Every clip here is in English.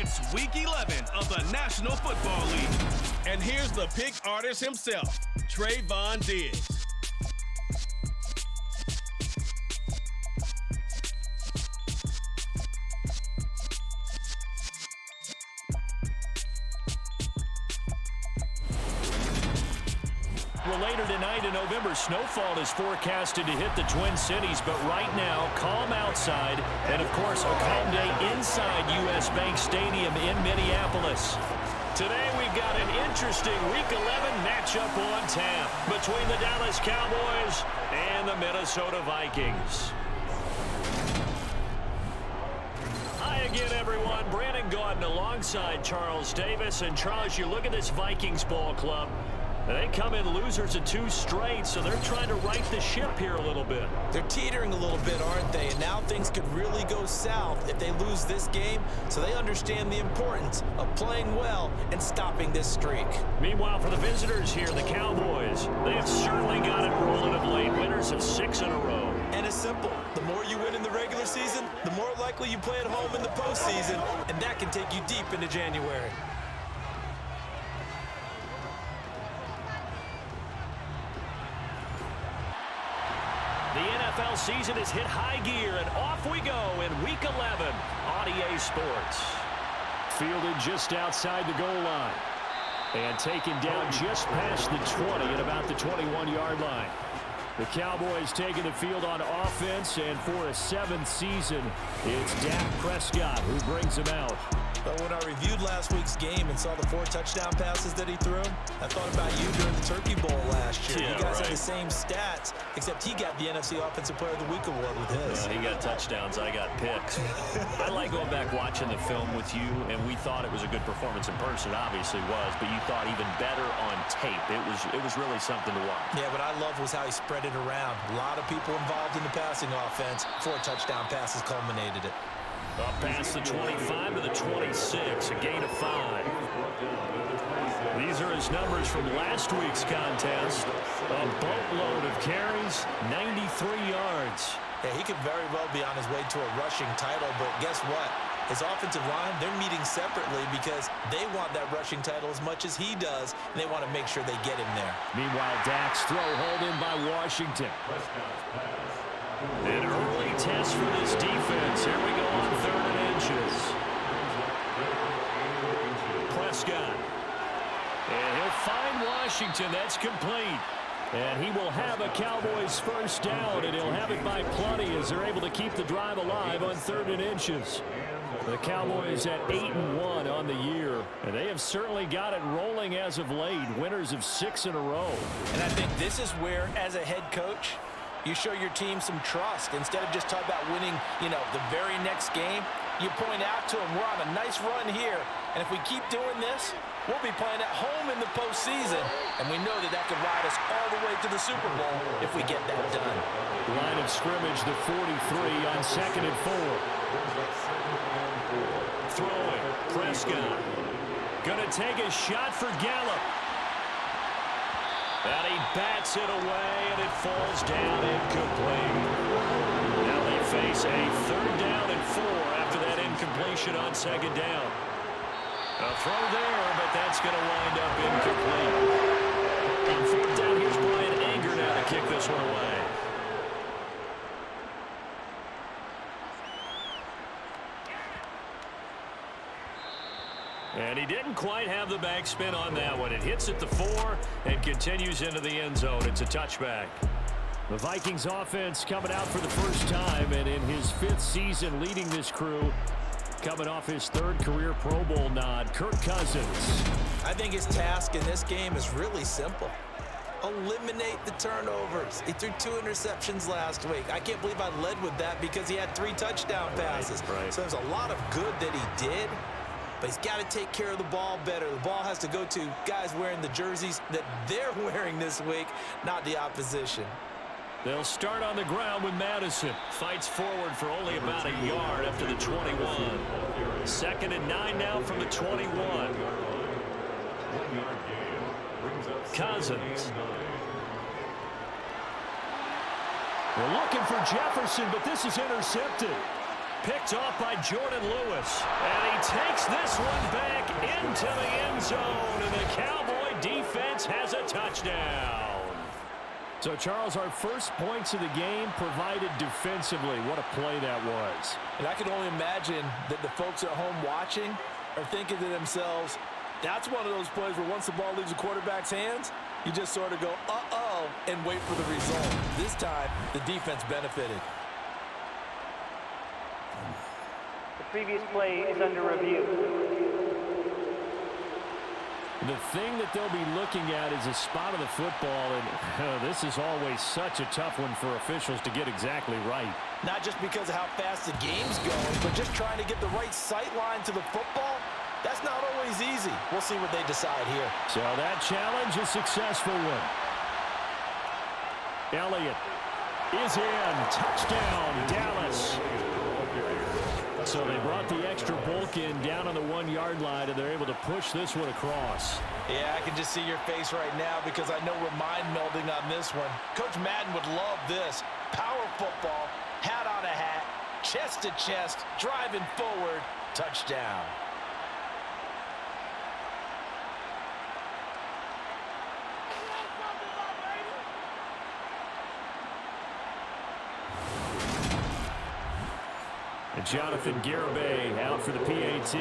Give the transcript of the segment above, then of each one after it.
It's Week 11 of the National Football League. And here's the pick artist himself, Trayvon Diggs. Well, later tonight in November, snowfall is forecasted to hit the Twin Cities, but right now, calm outside, and of course, a calm day inside U.S. Bank Stadium in Minneapolis. Today, we've got an interesting Week 11 matchup on tap between the Dallas Cowboys and the Minnesota Vikings. Hi again, everyone. Brandon Gaudin alongside Charles Davis. And Charles, you look at this Vikings ball club. They come in losers of 2 straight, so they're trying to right the ship here a little bit. They're teetering a little bit, aren't they? And now things could really go south if they lose this game, so they understand the importance of playing well and stopping this streak. Meanwhile, for the visitors here, the Cowboys, they have certainly got it rolling of late. Winners of 6 in a row. And it's simple. The more you win in the regular season, the more likely you play at home in the postseason, and that can take you deep into January. The NFL season has hit high gear, and off we go in Week 11 on EA Sports. Fielded just outside the goal line. And taken down just past the 20 at about the 21-yard line. The Cowboys taking the field on offense, and for a 7th season, it's Dak Prescott who brings them out. But when I reviewed last week's game and saw the 4 touchdown passes that he threw, I thought about you during the Turkey Bowl last year. Yeah, you guys right. had the same stats, except he got the NFC Offensive Player of the Week award with his. Yeah, he got touchdowns, I got picks. I like going back watching the film with you, and we thought it was a good performance in person. Obviously was, but you thought even better on tape. It was really something to watch. Yeah, what I loved was how he spread it around. A lot of people involved in the passing offense. 4 touchdown passes culminated it. Up past the 25 to the 26, a gain of 5. These are his numbers from last week's contest. A boatload of carries, 93 yards. Yeah, he could very well be on his way to a rushing title, but guess what? His offensive line, they're meeting separately because they want that rushing title as much as he does, and they want to make sure they get him there. Meanwhile, Dak's throw hauled in by Washington. An early test for this defense. Here we go on 3rd and inches. Prescott. And he'll find Washington. That's complete. And he will have a Cowboys first down, and he'll have it by plenty as they're able to keep the drive alive on 3rd and inches. The Cowboys at 8-1 on the year, and they have certainly got it rolling as of late. Winners of 6 in a row. And I think this is where, as a head coach, you show your team some trust. Instead of just talking about winning, the very next game, you point out to them, we're on a nice run here, and if we keep doing this, we'll be playing at home in the postseason, and we know that could ride us all the way to the Super Bowl if we get that done. Line of scrimmage, the 43 on 2nd and 4. Throwing, Prescott. Gonna take a shot for Gallup. And he bats it away, and it falls down incomplete. Now they face a 3rd down and 4 after that incompletion on 2nd down. A throw there, but that's going to wind up incomplete. On 4th down, here's Brian Anger now to kick this one away. And he didn't quite have the backspin on that one. It hits at the 4 and continues into the end zone. It's a touchback. The Vikings offense coming out for the first time, and in his 5th season leading this crew, coming off his 3rd career Pro Bowl nod, Kirk Cousins. I think his task in this game is really simple. Eliminate the turnovers. He threw 2 interceptions last week. I can't believe I led with that because he had 3 touchdown passes. Right. So there's a lot of good that he did. But he's got to take care of the ball better. The ball has to go to guys wearing the jerseys that they're wearing this week, not the opposition. They'll start on the ground with Madison. Fights forward for only about a yard up to the 21. 2nd and 9 now from the 21. Cousins. We're looking for Jefferson, but this is intercepted. Picked off by Jordan Lewis. And he takes this one back into the end zone. And the Cowboy defense has a touchdown. So, Charles, our first points of the game provided defensively. What a play that was. And I can only imagine that the folks at home watching are thinking to themselves, that's one of those plays where once the ball leaves the quarterback's hands, you just sort of go, uh-oh, and wait for the result. This time, the defense benefited. The previous play is under review. The thing that they'll be looking at is a spot of the football, and this is always such a tough one for officials to get exactly right. Not just because of how fast the game's going, but just trying to get the right sight line to the football. That's not always easy. We'll see what they decide here. So that challenge, a successful one. Elliott is in. Touchdown, Dallas. So they brought the extra bulk in down on the 1-yard line, and they're able to push this one across. Yeah, I can just see your face right now because I know we're mind melding on this one. Coach Madden would love this. Power football, hat on a hat, chest to chest, driving forward, touchdown. And Jonathan Garibay out for the PAT.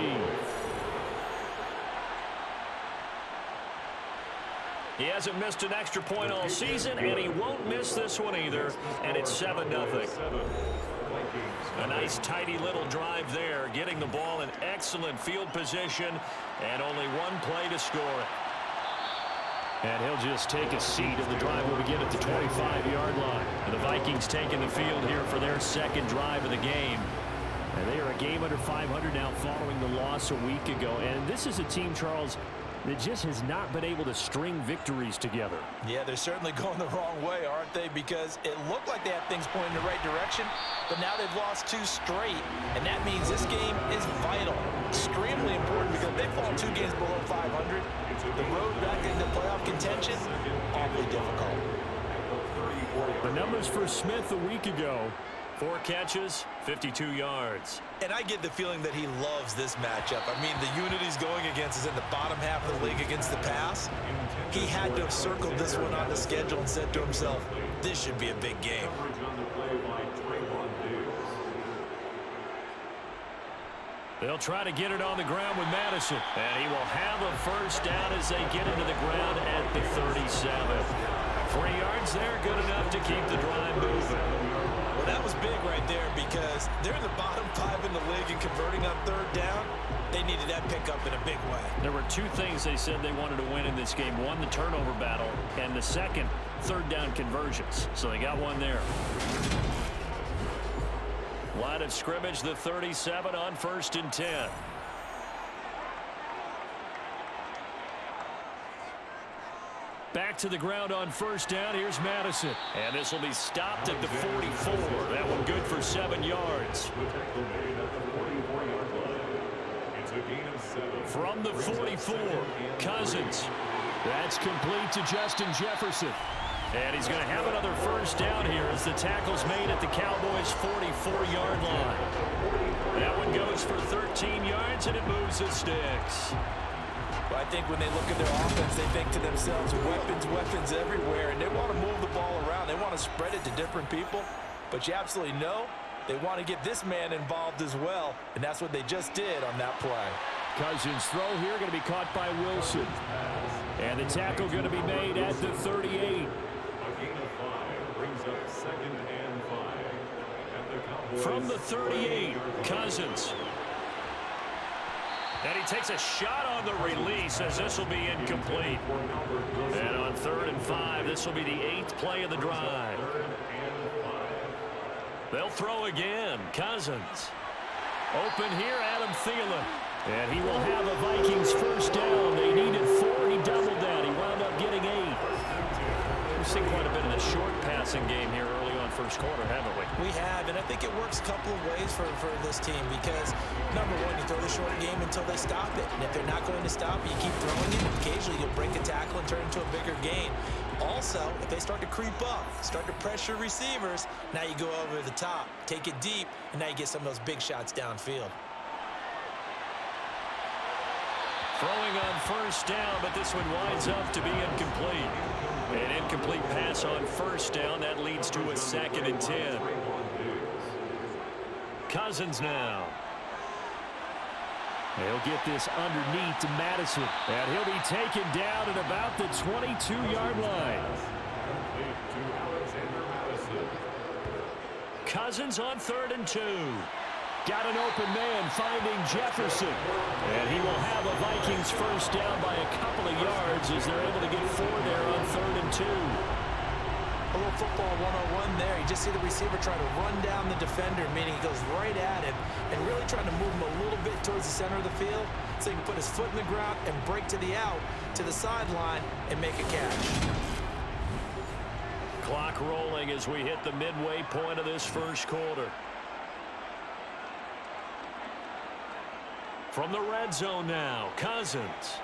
He hasn't missed an extra point all season, and he won't miss this one either. And it's 7-0. A nice, tidy little drive there, getting the ball in excellent field position, and only one play to score it. And he'll just take a seat, and the drive will begin at the 25-yard line. And the Vikings taking the field here for their second drive of the game. And they are a game under 500 now following the loss a week ago. And this is a team, Charles, that just has not been able to string victories together. Yeah, they're certainly going the wrong way, aren't they? Because it looked like they had things pointing in the right direction, but now they've lost 2 straight. And that means this game is vital, extremely important, because if they fall 2 games below 500, the road back into playoff contention, awfully difficult. The numbers for Smith a week ago: 4 catches, 52 yards. And I get the feeling that he loves this matchup. I mean, the unit he's going against is in the bottom half of the league against the pass. He had to have circled this one on the schedule and said to himself, this should be a big game. They'll try to get it on the ground with Madison. And he will have a first down as they get into the ground at the 37. 3 yards there, good enough to keep the drive moving. Well, that was big right there because they're in the bottom 5 in the league and converting on 3rd down. They needed that pickup in a big way. There were 2 things they said they wanted to win in this game. One, the turnover battle, and the second, 3rd down conversions. So they got one there. Line of scrimmage, the 37 on 1st and 10. Back to the ground on 1st down. Here's Madison. And this will be stopped at the 44. That one good for 7 yards. From the 44, Cousins. That's complete to Justin Jefferson. And he's going to have another first down here as the tackle's made at the Cowboys' 44-yard line. That one goes for 13 yards, and it moves the sticks. Well, I think when they look at their offense, they think to themselves, weapons everywhere, and they want to move the ball around. They want to spread it to different people, but you absolutely know they want to get this man involved as well, and that's what they just did on that play. Cousins' throw here going to be caught by Wilson. And the tackle going to be made at the 38. From the 38, Cousins. And he takes a shot on the release as this will be incomplete. And on 3rd and 5, this will be the 8th play of the drive. They'll throw again. Cousins. Open here, Adam Thielen. And he will have a Vikings first down. They needed 4. He doubled that. He wound up getting 8. We've seen quite a bit of the short passing game here early on first quarter, haven't we? We have, and I think it works a couple of ways for this team because, number one, you throw the short game until they stop it. And if they're not going to stop it, you keep throwing it. Occasionally, you'll break a tackle and turn it into a bigger gain. Also, if they start to creep up, start to pressure receivers, now you go over the top, take it deep, and now you get some of those big shots downfield. Throwing on first down, but this one winds up to be incomplete. An incomplete pass on first down. That leads to a 2nd and 10. Cousins now. He'll get this underneath to Madison. And he'll be taken down at about the 22-yard line. Cousins on 3rd and 2. Got an open man finding Jefferson. And he will have a Vikings first down by a couple of yards as they're able to get 4 there on 3rd and 2. A little football 101 there. You just see the receiver try to run down the defender, meaning he goes right at him and really trying to move him a little bit towards the center of the field so he can put his foot in the ground and break to the out, to the sideline, and make a catch. Clock rolling as we hit the midway point of this first quarter. From the red zone now, Cousins.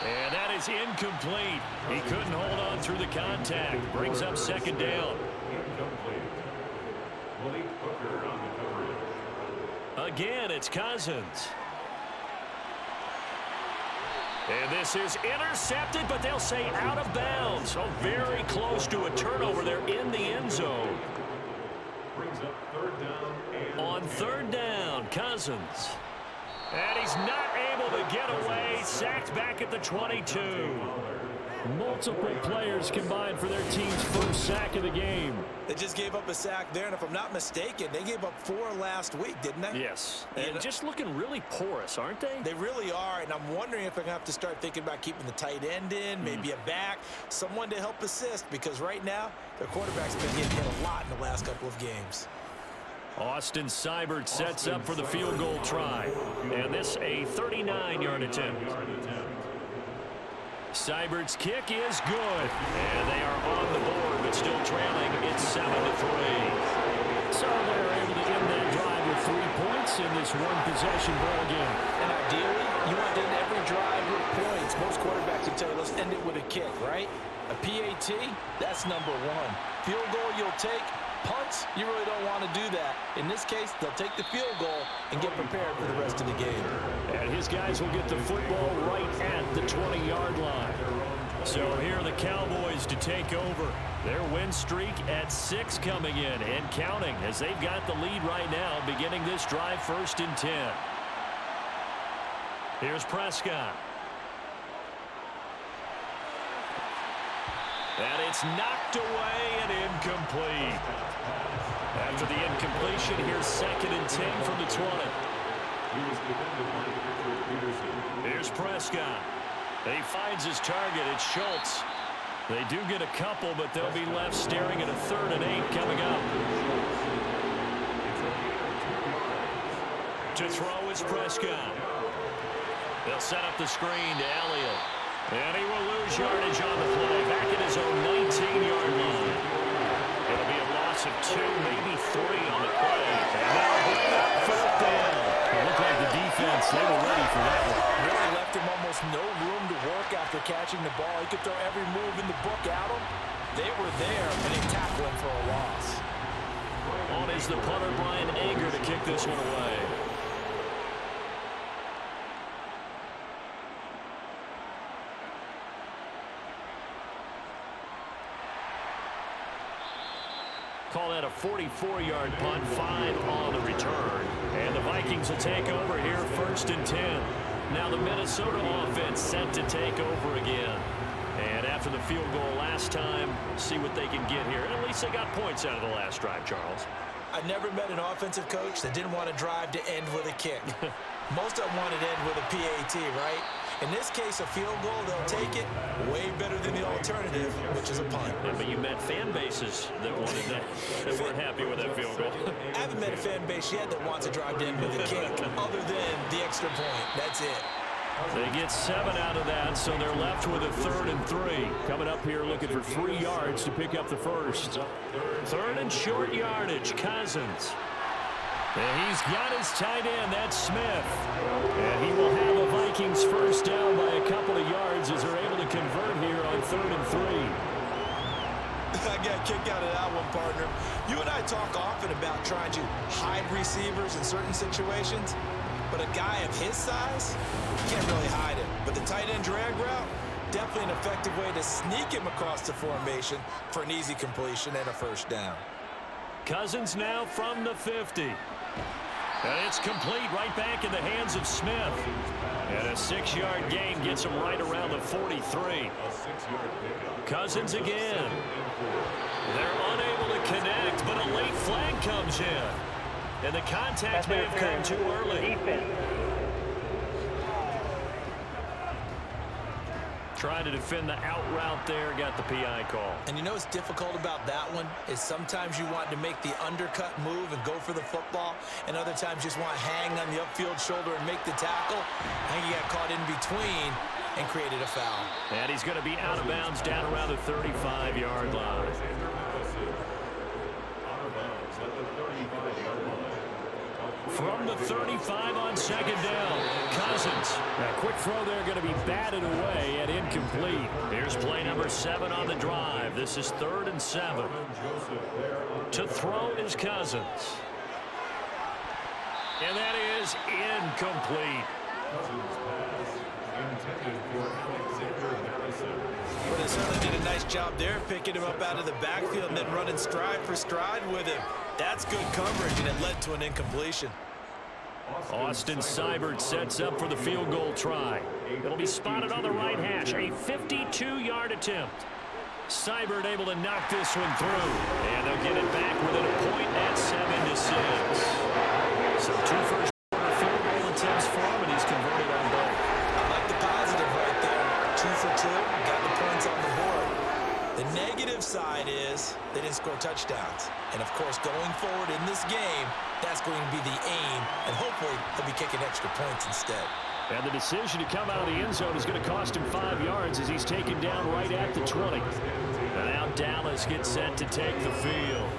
And that is incomplete. He couldn't hold on through the contact. Brings up 2nd down. Again, it's Cousins. And this is intercepted, but they'll say out of bounds. So very close to a turnover there in the end zone. On 3rd down, Cousins. And he's not able to get away. Sacked back at the 22. Multiple players combined for their team's first sack of the game. They just gave up a sack there, and if I'm not mistaken, they gave up 4 last week, didn't they? Yes. And just looking really porous, aren't they? They really are, and I'm wondering if they're going to have to start thinking about keeping the tight end in, maybe a back, someone to help assist, because right now, their quarterback's been getting hit a lot in the last couple of games. Austin Seibert sets up for the field goal try. And this a 39-yard attempt. Seibert's kick is good. And they are on the board, but still trailing. It's 7-3. So they're able to end that drive with 3 points in this one-possession ball game. And ideally, you want to end every drive with points. Most quarterbacks will tell you, let's end it with a kick, right? A PAT, that's number 1. Field goal you'll take. Punts, you really don't want to do that. In this case, they'll take the field goal and get prepared for the rest of the game. And his guys will get the football right at the 20-yard line. So here are the Cowboys to take over. Their win streak at 6 coming in and counting as they've got the lead right now beginning this drive 1st and 10. Here's Prescott. And it's knocked away and incomplete. After the incompletion, here's 2nd and 10 from the 20. Here's Prescott. He finds his target. It's Schultz. They do get a couple, but they'll be left staring at a 3rd and 8 coming up. To throw is Prescott. They'll set up the screen to Elliott. And he will lose yardage on the play. Back at his own 19-yard line. It'll be a loss of 2, maybe 3 on the play. And now bring up 4th down. It looked like the defense, they were ready for that one. Really left him almost no room to work after catching the ball. He could throw every move in the book at him. They were there, and they tackled him for a loss. On is the punter, Brian Anger, to kick this one away. Call that a 44-yard punt, 5 on the return. And the Vikings will take over here 1st and 10. Now the Minnesota offense set to take over again. And after the field goal last time, see what they can get here. And at least they got points out of the last drive, Charles. I never met an offensive coach that didn't want to drive to end with a kick. Most of them wanted to end with a PAT, right? In this case, a field goal, they'll take it way better than the alternative, which is a punt. Yeah, but you met fan bases that wanted that, that weren't happy with that field goal. I haven't met a fan base yet that wants to drive to end with a kick, other than the extra point. That's it. They get 7 out of that, so they're left with a 3rd and 3. Coming up here looking for 3 yards to pick up the first. 3rd and short yardage, Cousins. And he's got his tight end, that's Smith. And he will have a Vikings first down by a couple of yards as they're able to convert here on 3rd and 3. I got a kick out of that one, partner. You and I talk often about trying to hide receivers in certain situations, but a guy of his size, you can't really hide him. But the tight end drag route, definitely an effective way to sneak him across the formation for an easy completion and a first down. Cousins now from the 50. And it's complete right back in the hands of Smith. And a 6-yard gain gets him right around the 43. Cousins again. They're unable to connect, but a late flag comes in. And the contact may have come too early. Trying to defend the out route there, got the PI call. And you know what's difficult about that one is sometimes you want to make the undercut move and go for the football, and other times you just want to hang on the upfield shoulder and make the tackle. I think he got caught in between and created a foul. And he's going to be out of bounds down around the 35-yard line. From the 35 on 2nd down, Cousins. A quick throw there going to be batted away and incomplete. Here's play number 7 on the drive. This is 3rd and 7. To throw is Cousins. And that is incomplete. But they certainly did a nice job there, picking him up out of the backfield and then running stride for stride with him. That's good coverage, and it led to an incompletion. Austin Seibert sets up for the field goal try. It'll be spotted on the right hash. A 52-yard attempt. Seibert able to knock this one through. And they'll get it back within a point at 7-6. So 2 first-quarter field goal attempts for him, and he's converted on both. I like the positive right there. 2 for 2, got the points on the board. The negative side is they didn't score touchdowns. And, of course, going forward in this game, that's going to be the aim, and hopefully he'll be kicking extra points instead. And the decision to come out of the end zone is going to cost him 5 yards as he's taken down right at the 20. And now Dallas gets set to take the field.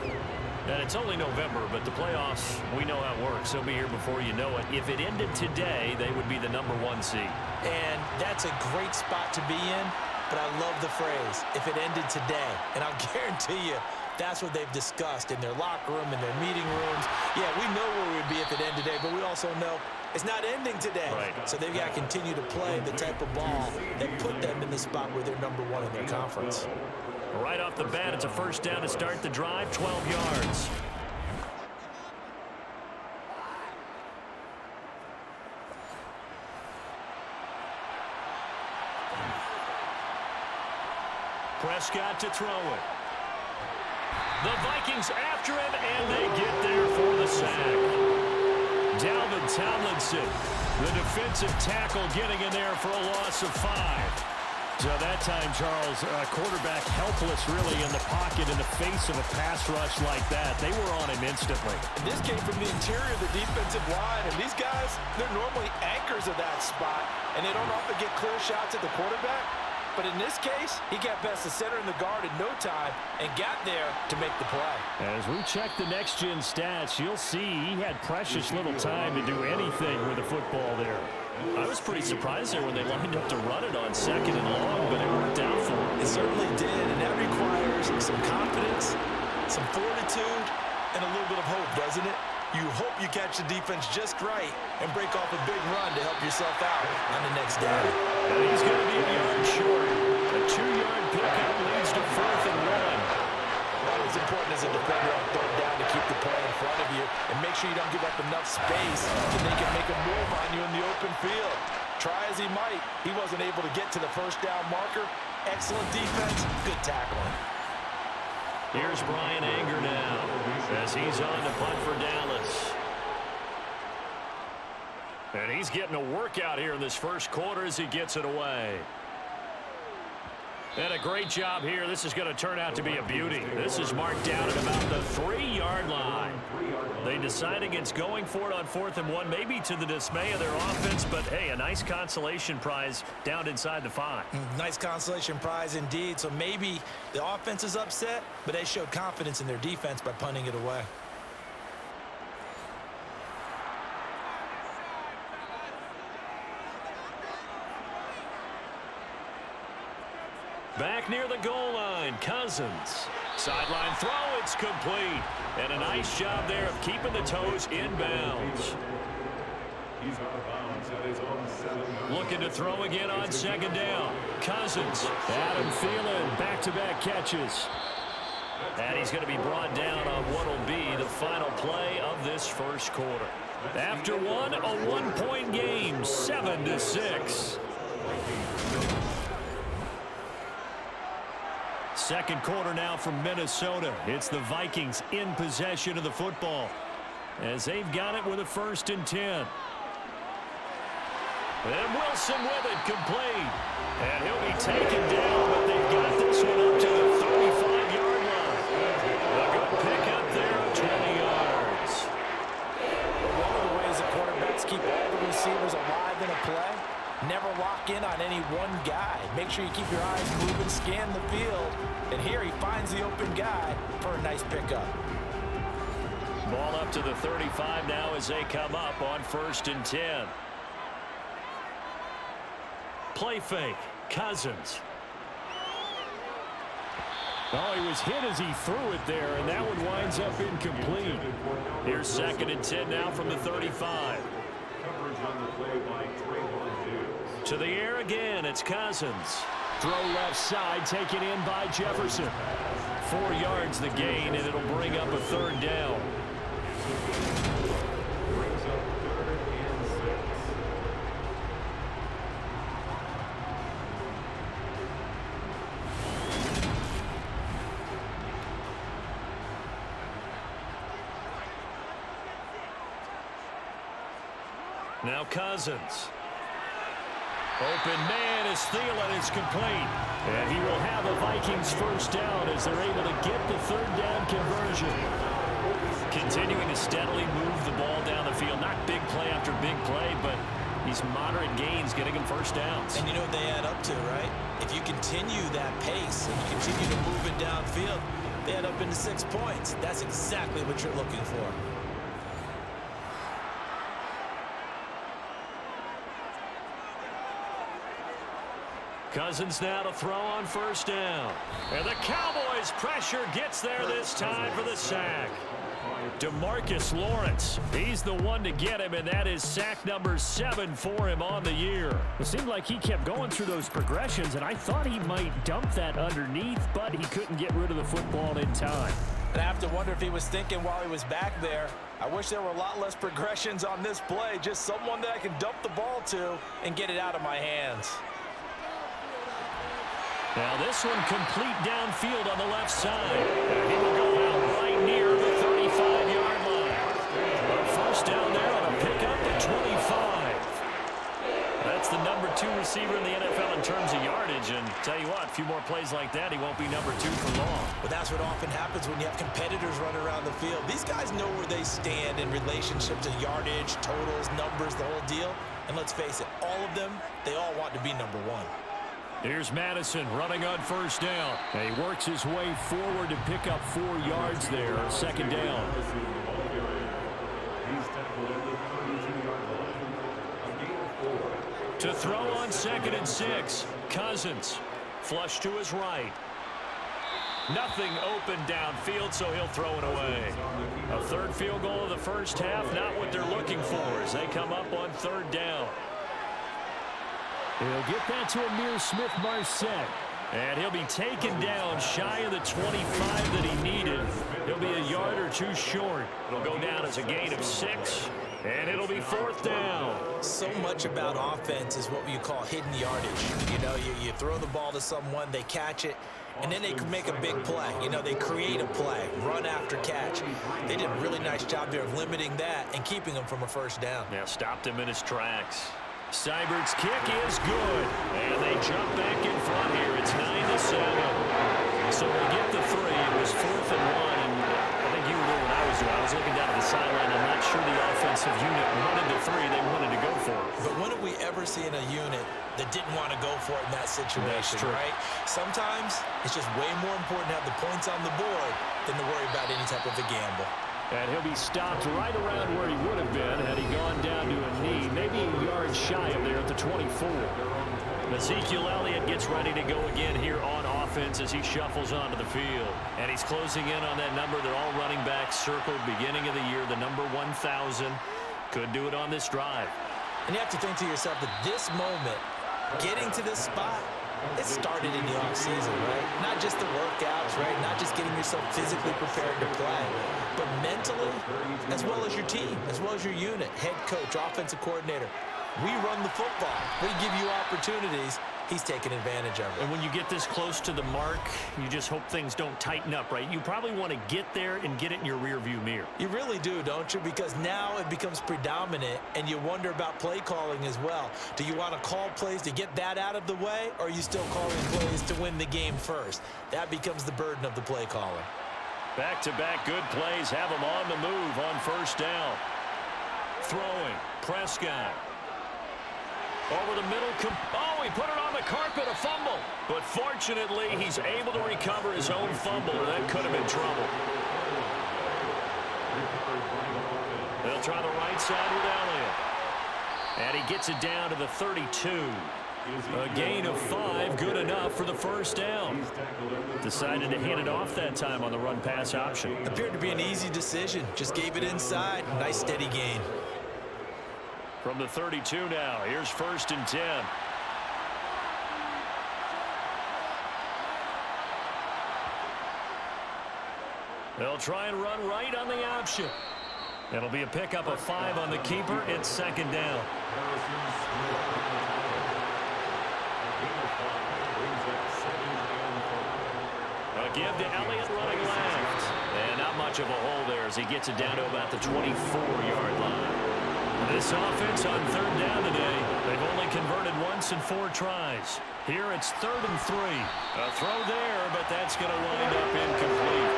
And it's only November, but the playoffs, we know how it works. They'll be here before you know it. If it ended today, they would be the number 1 seed. And that's a great spot to be in, but I love the phrase, if it ended today. And I'll guarantee you, that's what they've discussed in their locker room, in their meeting rooms. Yeah, we know where we'd be if it ended today, but we also know it's not ending today. Right. So they've got to continue to play the type of ball that put them in the spot where they're number 1 in their conference. Right off the bat, it's a first down to start the drive, 12 yards. Prescott to throw it. The Vikings after him, and they get there for the sack. Dalvin Tomlinson, the defensive tackle, getting in there for a loss of 5. So that time, Charles, quarterback helpless really in the pocket in the face of a pass rush like that. They were on him instantly. And this came from the interior of the defensive line, and these guys, they're normally anchors of that spot, and they don't often get clear shots at the quarterback. But in this case, he got past the center and the guard in no time and got there to make the play. As we check the next-gen stats, you'll see he had precious little time to do anything with the football there. I was pretty surprised there when they lined up to run it on 2nd and long, but it worked out for him. It certainly did, and that requires some confidence, some fortitude, and a little bit of hope, doesn't it? You hope you catch the defense just right and break off a big run to help yourself out on the next down. And he's going to be a yard short. A 2-yard pickup leads to 4th and 1. It's important as a defender on 3rd down to keep the play in front of you and make sure you don't give up enough space that they can make a move on you in the open field. Try as he might, he wasn't able to get to the first down marker. Excellent defense, good tackling. Here's Brian Anger now as he's on to punt for Dallas. And he's getting a workout here in this first quarter as he gets it away. And a great job here. This is going to turn out to be a beauty. This is marked down at about the 3-yard line. They They decide against going for it on 4th and 1, maybe to the dismay of their offense, but hey, a nice consolation prize down inside the 5. Nice consolation prize indeed. So maybe the offense is upset, but they showed confidence in their defense by punting it away. Back near the goal line, Cousins. Sideline throw, it's complete. And a nice job there of keeping the toes in bounds. Looking to throw again on 2nd down. Cousins. Adam Thielen, back-to-back catches. And he's going to be brought down on what will be the final play of this first quarter. After one, a 1-point game, 7-6. Second quarter now from Minnesota. It's the Vikings in possession of the football as they've got it with a 1st and 10. And Wilson with it, complete. And he'll be taken down, but they've got this one up to the 35-yard line. A good pickup there of 20 yards. One of the ways the quarterbacks keep all the receivers alive in a play, never lock in on any one guy. Make sure you keep your eyes moving, scan the field. And here he finds the open guy for a nice pickup. Ball up to the 35 now as they come up on 1st and 10. Play fake. Cousins. Oh, he was hit as he threw it there, and that one winds up incomplete. Here's 2nd and 10 now from the 35. To the air again, it's Cousins. Throw left side, taken in by Jefferson. 4 yards the gain, and it'll bring up a 3rd down. Now Cousins. Open man is Thielen. It's complete. And he will have a Vikings 1st down as they're able to get the 3rd down conversion. Continuing to steadily move the ball down the field. Not big play after big play, but these moderate gains getting them 1st downs. And you know what they add up to, right? If you continue that pace and you continue to move it downfield, they add up into 6 points. That's exactly what you're looking for. Cousins now to throw on 1st down. And the Cowboys pressure gets there this time for the sack. DeMarcus Lawrence, he's the one to get him, and that is sack number 7 for him on the year. It seemed like he kept going through those progressions, and I thought he might dump that underneath, but he couldn't get rid of the football in time. And I have to wonder if he was thinking while he was back there, I wish there were a lot less progressions on this play, just someone that I can dump the ball to and get it out of my hands. Now this one complete downfield on the left side. And he will go out right near the 35-yard line. A 1st down there on a pickup at 25. That's the number 2 receiver in the NFL in terms of yardage. And tell you what, a few more plays like that, he won't be number 2 for long. But that's what often happens when you have competitors running around the field. These guys know where they stand in relationship to yardage, totals, numbers, the whole deal. And let's face it, all of them, they all want to be number 1. Here's Madison running on 1st down. And he works his way forward to pick up 4 yards there. 2nd down. To throw on 2nd and 6. Cousins. Flush to his right. Nothing open downfield, so he'll throw it away. A 3rd field goal of the first half, not what they're looking for as they come up on 3rd down. He'll get that to Amir Smith-Marset. And he'll be taken down shy of the 25 that he needed. He'll be a yard or 2 short. It'll go down as a gain of 6, and it'll be 4th down. So much about offense is what you call hidden yardage. You know, you throw the ball to someone, they catch it, and then they can make a big play. You know, they create a play, run after catch. They did a really nice job there of limiting that and keeping him from a 1st down. Yeah, stopped him in his tracks. Seibert's kick is good, and they jump back in front here. It's 9-7. So we'll get the 3. It was 4th and 1, and I think you were there when I was doing. I was looking down at the sideline sure the offensive unit wanted the three they wanted to go for. But when have we ever seen a unit that didn't want to go for it in that situation, right? Sometimes it's just way more important to have the points on the board than to worry about any type of a gamble. And he'll be stopped right around where he would have been had he gone down to a knee, maybe a yard shy of there at the 24. Ezekiel Elliott gets ready to go again here on offense as he shuffles onto the field. And he's closing in on that number that all running backs circled beginning of the year, the number 1,000. Could do it on this drive. And you have to think to yourself that this moment, getting to this spot, it started in the offseason, right? Not just the workouts, right? Not just getting yourself physically prepared to play, but mentally, as well as your team, as well as your unit, head coach, offensive coordinator. We run the football. We give you opportunities. He's taking advantage of it. And when you get this close to the mark, you just hope things don't tighten up, right? You probably want to get there and get it in your rearview mirror. You really do, don't you? Because now it becomes predominant, and you wonder about play calling as well. Do you want to call plays to get that out of the way, or are you still calling plays to win the game first? That becomes the burden of the play caller. Back-to-back good plays have him on the move on first down. Throwing, Prescott. Over the middle. Oh, he put it on the carpet, a fumble. But fortunately, he's able to recover his own fumble, or that could have been trouble. They'll try the right side with Elliott. And he gets it down to the 32. A gain of 5, good enough for the first down. Decided to hand it off that time on the run-pass option. Appeared to be an easy decision. Just gave it inside. Nice steady gain. From the 32 now, here's 1st and 10. They'll try and run right on the option. It'll be a pickup of 5 on the keeper. It's 2nd down. A give to Elliott running left. And not much of a hole there as he gets it down to about the 24-yard line. This offense on 3rd down today, they've only converted once in 4 tries. Here it's 3rd and 3. A throw there, but that's going to wind up incomplete.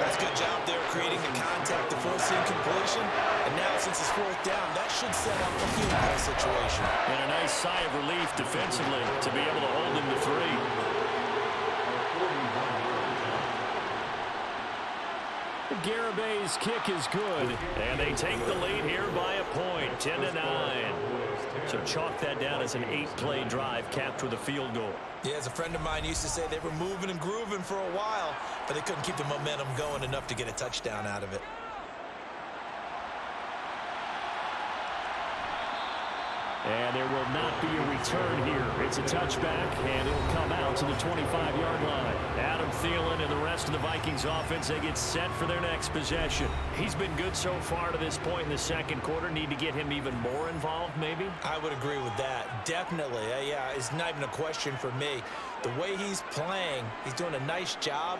That's a good job there creating the contact to force the incompletion. And now since it's 4th down, that should set up a field goal situation. And a nice sigh of relief defensively to be able to hold him to 3. Garabay's kick is good, and they take the lead here by a point, 10-9. So chalk that down as an 8-play drive capped with a field goal. Yeah, as a friend of mine used to say, they were moving and grooving for a while, but they couldn't keep the momentum going enough to get a touchdown out of it. And there will not be a return here. It's a touchback, and it'll come out to the 25-yard line. Adam Thielen and the rest of the Vikings offense, they get set for their next possession. He's been good so far to this point in the second quarter. Need to get him even more involved, maybe? I would agree with that. Definitely. Yeah, it's not even a question for me. The way he's playing, he's doing a nice job.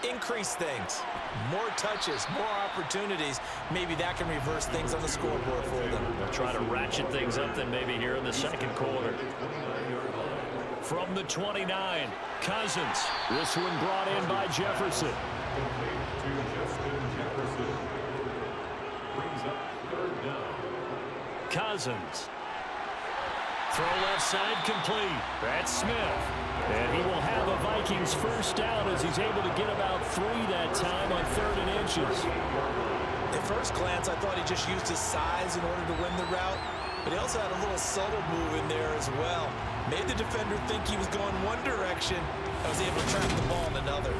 Increase things. More touches, more opportunities. Maybe that can reverse things on the scoreboard for them. They'll try to ratchet things up then maybe here in the second quarter. From the 29, Cousins. This one brought in by Jefferson. Cousins. Throw left side complete. That's Smith. And he will have a Vikings first down as he's able to get about 3 that time on 3rd and inches. At first glance, I thought he just used his size in order to win the route, but he also had a little subtle move in there as well. Made the defender think he was going one direction. I was able to trap the ball in another.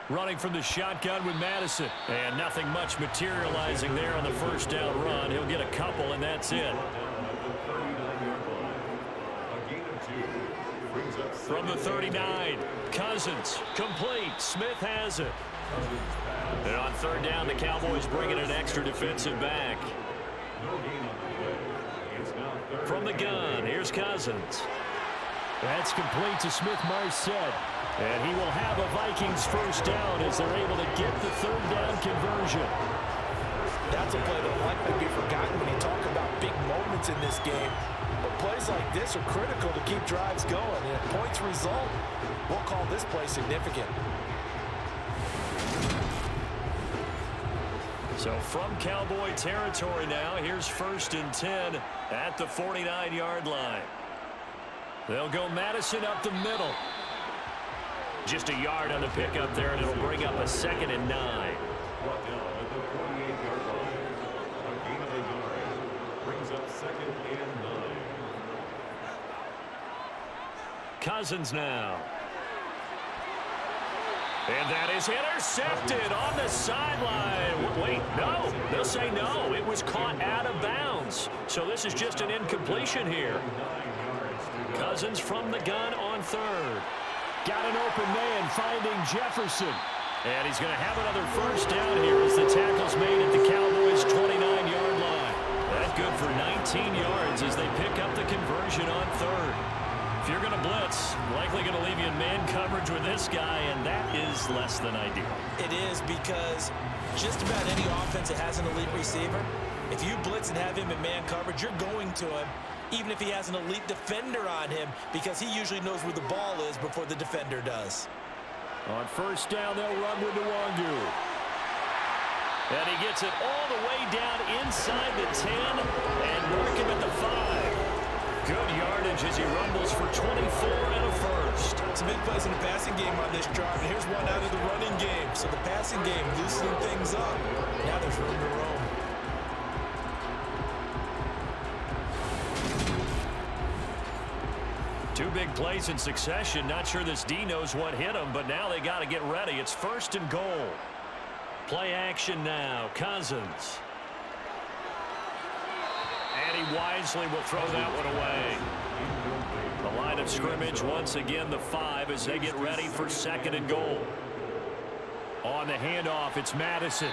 Running from the shotgun with Madison. And nothing much materializing there on the first down run. He'll get a couple, and that's it. From the 39, Cousins, complete. Smith has it. And on 3rd down, the Cowboys bring in an extra defensive back. From the gun, here's Cousins. That's complete to Smith-Marset. And he will have a Vikings first down as they're able to get the 3rd down conversion. That's a play that'll likely be forgotten when you talk about big moments in this game. But plays like this are critical to keep drives going. And if points result, we'll call this play significant. So from Cowboy territory now, here's 1st and 10 at the 49-yard line. They'll go Madison up the middle. Just a yard on the pickup there, and it'll bring up a 2nd and 9. Cousins now. And that is intercepted on the sideline. Wait, no. They'll say no. It was caught out of bounds. So this is just an incompletion here. Cousins from the gun on 3rd. Got an open man finding Jefferson. And he's going to have another 1st down here as the tackle's made at the Cowboys' 29-yard line. That's good for 19 yards as they pick up the conversion on 3rd. If you're going to blitz, likely going to leave you in man coverage with this guy, and that is less than ideal. It is, because just about any offense that has an elite receiver, if you blitz and have him in man coverage, you're going to him, even if he has an elite defender on him, because he usually knows where the ball is before the defender does. On 1st down, they'll run with Nwangu. And he gets it all the way down inside the 10 and mark him at the 5. Good yardage as he rumbles for 24 and a 1st. Some big plays in the passing game on this drive, and here's one out of the running game. So the passing game loosening things up. Now there's room to roam. Two big plays in succession. Not sure this D knows what hit him, but now they got to get ready. It's 1st and goal. Play action now. Cousins. And he wisely will throw that one away. The line of scrimmage once again the 5 as they get ready for 2nd and goal. On the handoff, it's Madison.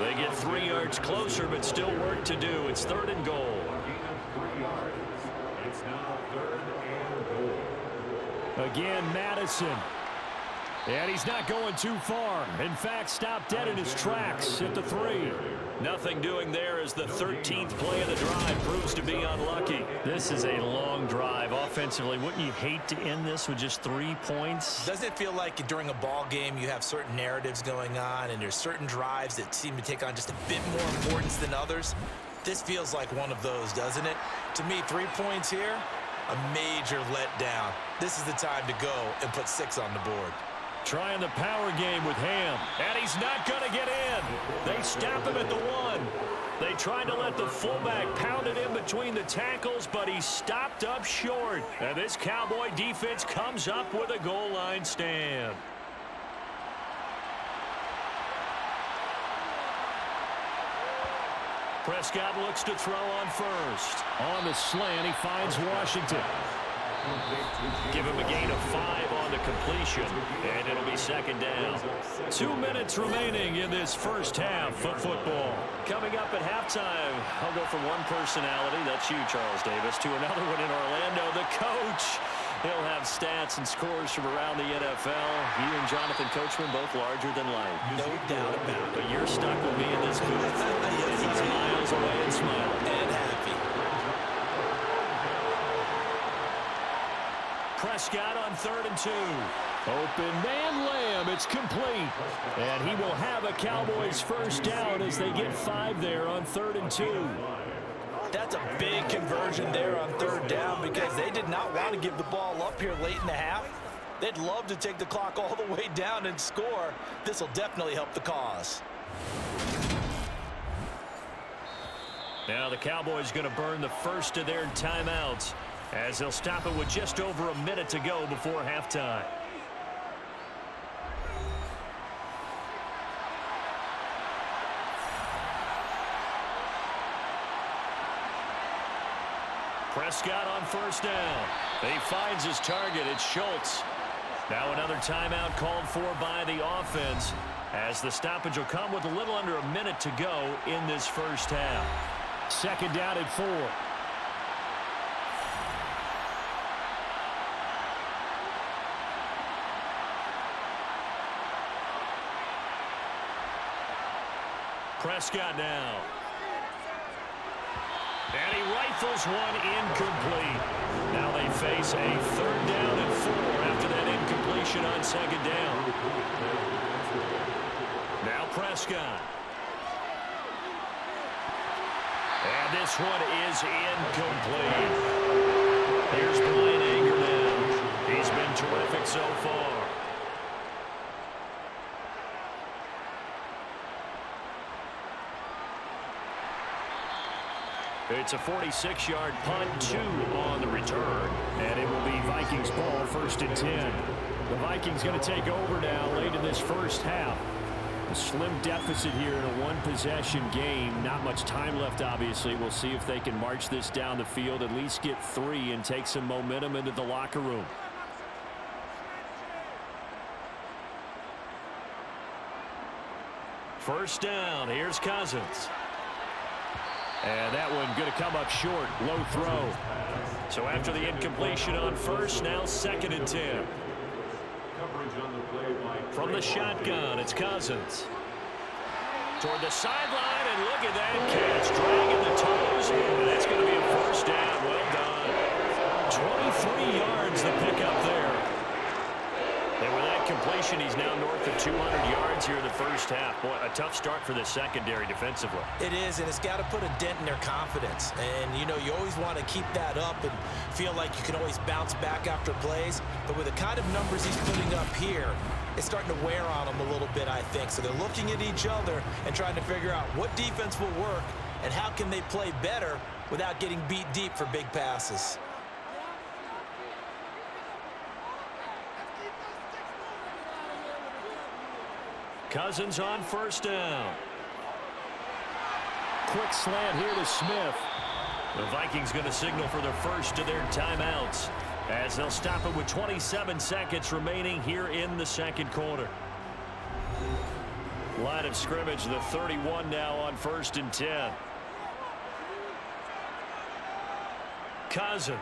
They get 3 yards closer, but still work to do. It's 3rd and goal. Again, Madison. And he's not going too far. In fact, stopped dead in his tracks at the 3. Nothing doing there as the 13th play of the drive proves to be unlucky. This is a long drive offensively. Wouldn't you hate to end this with just 3 points? Doesn't it feel like during a ball game you have certain narratives going on and there's certain drives that seem to take on just a bit more importance than others? This feels like one of those, doesn't it? To me, 3 points here, a major letdown. This is the time to go and put 6 on the board. Trying the power game with Ham. And he's not going to get in. They stop him at the 1. They tried to let the fullback pound it in between the tackles, but he stopped up short. And this Cowboy defense comes up with a goal line stand. Prescott looks to throw on 1st. On the slant, he finds Washington. Give him a gain of 5 on the completion, and it'll be 2nd down. 2 minutes remaining in this 1st half of football. Coming up at halftime, I'll go from one personality, that's you, Charles Davis, to another one in Orlando, the coach. He'll have stats and scores from around the NFL. You and Jonathan Coachman both larger than life. No doubt about it. But you're stuck with me in this booth. He's miles away and smiling. And happy. Prescott on 3rd and 2. Open man Lamb. It's complete. And he will have a Cowboys 1st down as they get 5 there on 3rd and 2. That's a big conversion there on 3rd down because they did not want to give the ball up here late in the half. They'd love to take the clock all the way down and score. This will definitely help the cause. Now the Cowboys going to burn the first of their timeouts as they'll stop it with just over a minute to go before halftime. Prescott on 1st down. He finds his target. It's Schultz. Now another timeout called for by the offense as the stoppage will come with a little under a minute to go in this 1st half. 2nd down at 4. Prescott now. And he rifles one incomplete. Now they face a 3rd down and 4 after that incompletion on 2nd down. Now Prescott. And this one is incomplete. Here's Brian Anger now. He's been terrific so far. It's a 46-yard punt, 2 on the return, and it will be Vikings ball, 1st and 10. The Vikings going to take over now late in this first half. A slim deficit here in a one-possession game. Not much time left, obviously. We'll see if they can march this down the field, at least get 3, and take some momentum into the locker room. First down. Here's Cousins. And that one going to come up short. Low throw. So after the incompletion on first, now 2nd and 10. From the shotgun, it's Cousins. Toward the sideline, and look at that catch. Dragging the toes, and that's going to be a first down. Well done. 23 yards the pickup there. And with that completion, he's now north of 200 yards here in the first half. Boy, a tough start for the secondary defensively. It is, and it's got to put a dent in their confidence. And, you know, you always want to keep that up and feel like you can always bounce back after plays. But with the kind of numbers he's putting up here, it's starting to wear on them a little bit, I think. So they're looking at each other and trying to figure out what defense will work and how can they play better without getting beat deep for big passes. Cousins on first down. Quick slant here to Smith. The Vikings going to signal for the first of their timeouts as they'll stop it with 27 seconds remaining here in the second quarter. Line of scrimmage, the 31 now on 1st and 10. Cousins.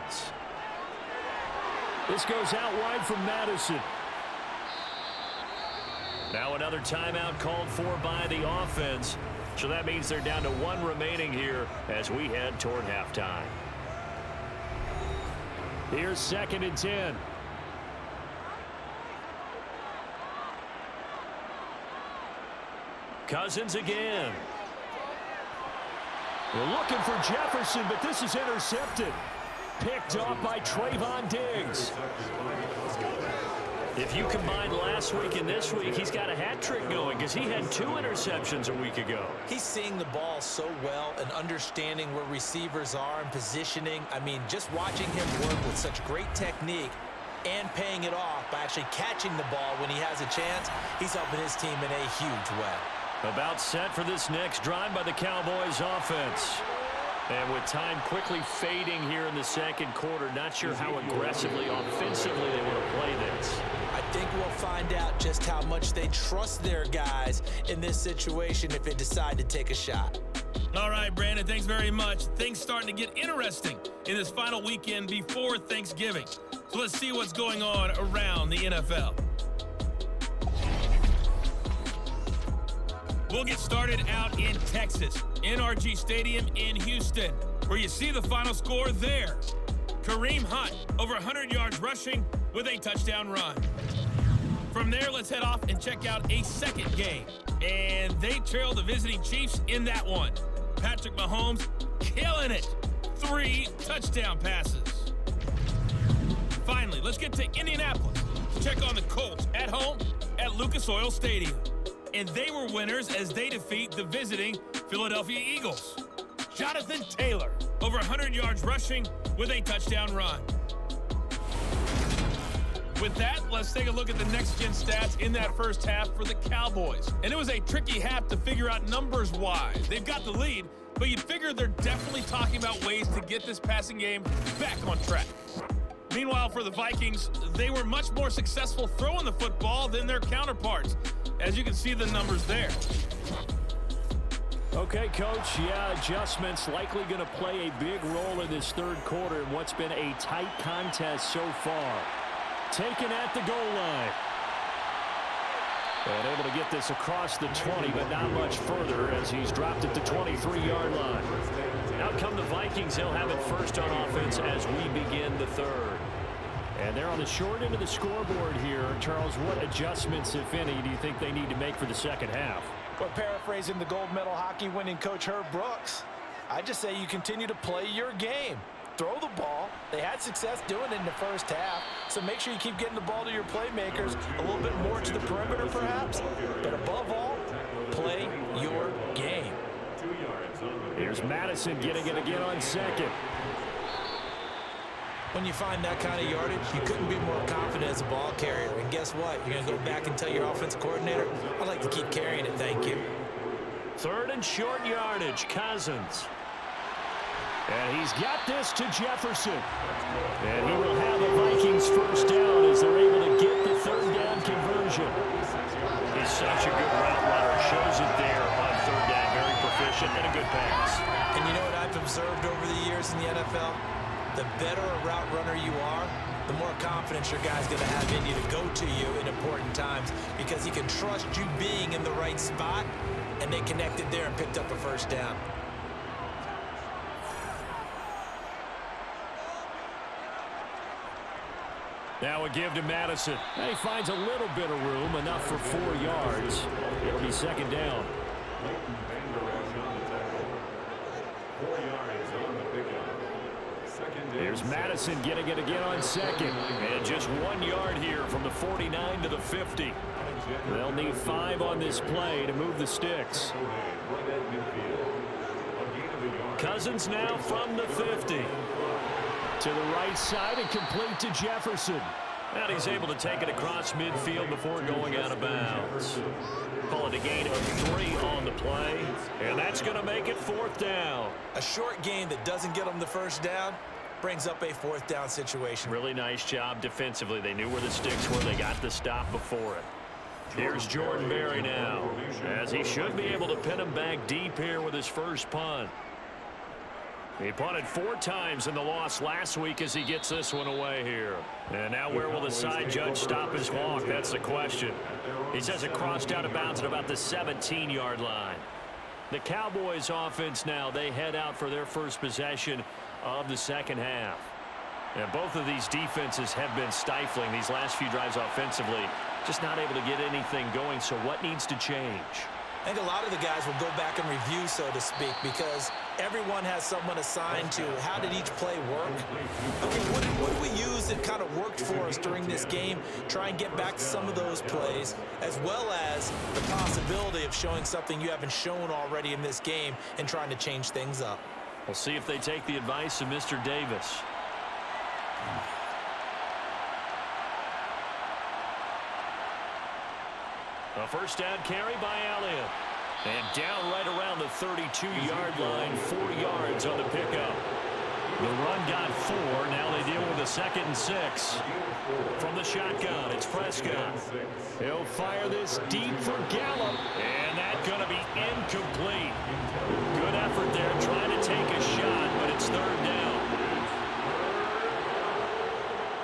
This goes out wide from Madison. Now another timeout called for by the offense. So that means they're down to 1 remaining here as we head toward halftime. Here's 2nd and 10. Cousins again. We're looking for Jefferson, but this is intercepted. Picked off by Trayvon Diggs. If you combine last week and this week, he's got a hat trick going because he had 2 interceptions a week ago. He's seeing the ball so well and understanding where receivers are and positioning. I mean, just watching him work with such great technique and paying it off by actually catching the ball when he has a chance, he's helping his team in a huge way. About set for this next drive by the Cowboys offense. And with time quickly fading here in the second quarter, not sure how aggressively, offensively they want to play this. I think we'll find out just how much they trust their guys in this situation if they decide to take a shot. All right, Brandon, thanks very much. Things starting to get interesting in this final weekend before Thanksgiving. So let's see what's going on around the NFL. We'll get started out in Texas, NRG Stadium in Houston, where you see the final score there. Kareem Hunt, over 100 yards rushing with a touchdown run. From there, let's head off and check out a second game. And they trail the visiting Chiefs in that one. Patrick Mahomes killing it. 3 touchdown passes. Finally, let's get to Indianapolis to check on the Colts at home at Lucas Oil Stadium. And they were winners as they defeat the visiting Philadelphia Eagles. Jonathan Taylor, over 100 yards rushing with a touchdown run. With that, let's take a look at the next-gen stats in that first half for the Cowboys. And it was a tricky half to figure out numbers-wise. They've got the lead, but you'd figure they're definitely talking about ways to get this passing game back on track. Meanwhile, for the Vikings, they were much more successful throwing the football than their counterparts, as you can see the numbers there. Okay, Coach, adjustments likely going to play a big role in this third quarter in what's been a tight contest so far. Taken at the goal line. And able to get this across the 20, but not much further as he's dropped at the 23-yard line. Out come the Vikings. They'll have it first on offense as we begin the third. And they're on the short end of the scoreboard here. Charles, what adjustments, if any, do you think they need to make for the second half? Well, paraphrasing the gold medal hockey winning coach Herb Brooks, I just say you continue to play your game. Throw the ball. They had success doing it in the first half, so make sure you keep getting the ball to your playmakers a little bit more to the perimeter perhaps, but above all, play your game. Here's Madison getting it again on second. When you find that kind of yardage, you couldn't be more confident as a ball carrier. And guess what? You're going to go back and tell your offensive coordinator, I'd like to keep carrying it, thank you. Third and short yardage, Cousins. And he's got this to Jefferson. And he will have the Vikings first down as they're able to get the third down conversion. He's such a good route runner. Shows it there on third down. Very proficient and a good pass. And you know what I've observed over the years in the NFL? The better a route runner you are, the more confidence your guy's going to have in you to go to you in important times because he can trust you being in the right spot, and they connected there and picked up a first down. Now a give to Madison. And he finds a little bit of room, enough for 4 yards. It'll be second down. Here's Madison getting it again on second. And just 1 yard here from the 49 to the 50. They'll need 5 on this play to move the sticks. Cousins now from the 50. To the right side and complete to Jefferson. And he's able to take it across midfield before going out of bounds. Call it a gain of 3 on the play. And that's going to make it 4th down. A short gain that doesn't get them the first down brings up a 4th down situation. Really nice job defensively. They knew where the sticks were. They got the stop before it. Here's Jordan Berry now, as he should be able to pin him back deep here with his first punt. He punted 4 times in the loss last week as he gets this one away here. And now where will the side judge stop his walk? That's the question. He says it crossed out of bounds at about the 17-yard line. The Cowboys offense now, they head out for their first possession of the second half. And both of these defenses have been stifling these last few drives offensively. Just not able to get anything going. So what needs to change? I think a lot of the guys will go back and review, so to speak, because everyone has someone assigned to how did each play work. Okay, what did we use that kind of worked for us during this game? Try and get back to some of those plays, as well as the possibility of showing something you haven't shown already in this game and trying to change things up. We'll see if they take the advice of Mr. Davis. A first down carry by Elliott. And down right around the 32-yard line, 4 yards on the pickup. The run got 4. Now they deal with a 2nd and 6. From the shotgun, it's Prescott. He'll fire this deep for Gallup. And that's going to be incomplete. Good effort there trying to take a shot, but it's 3rd down.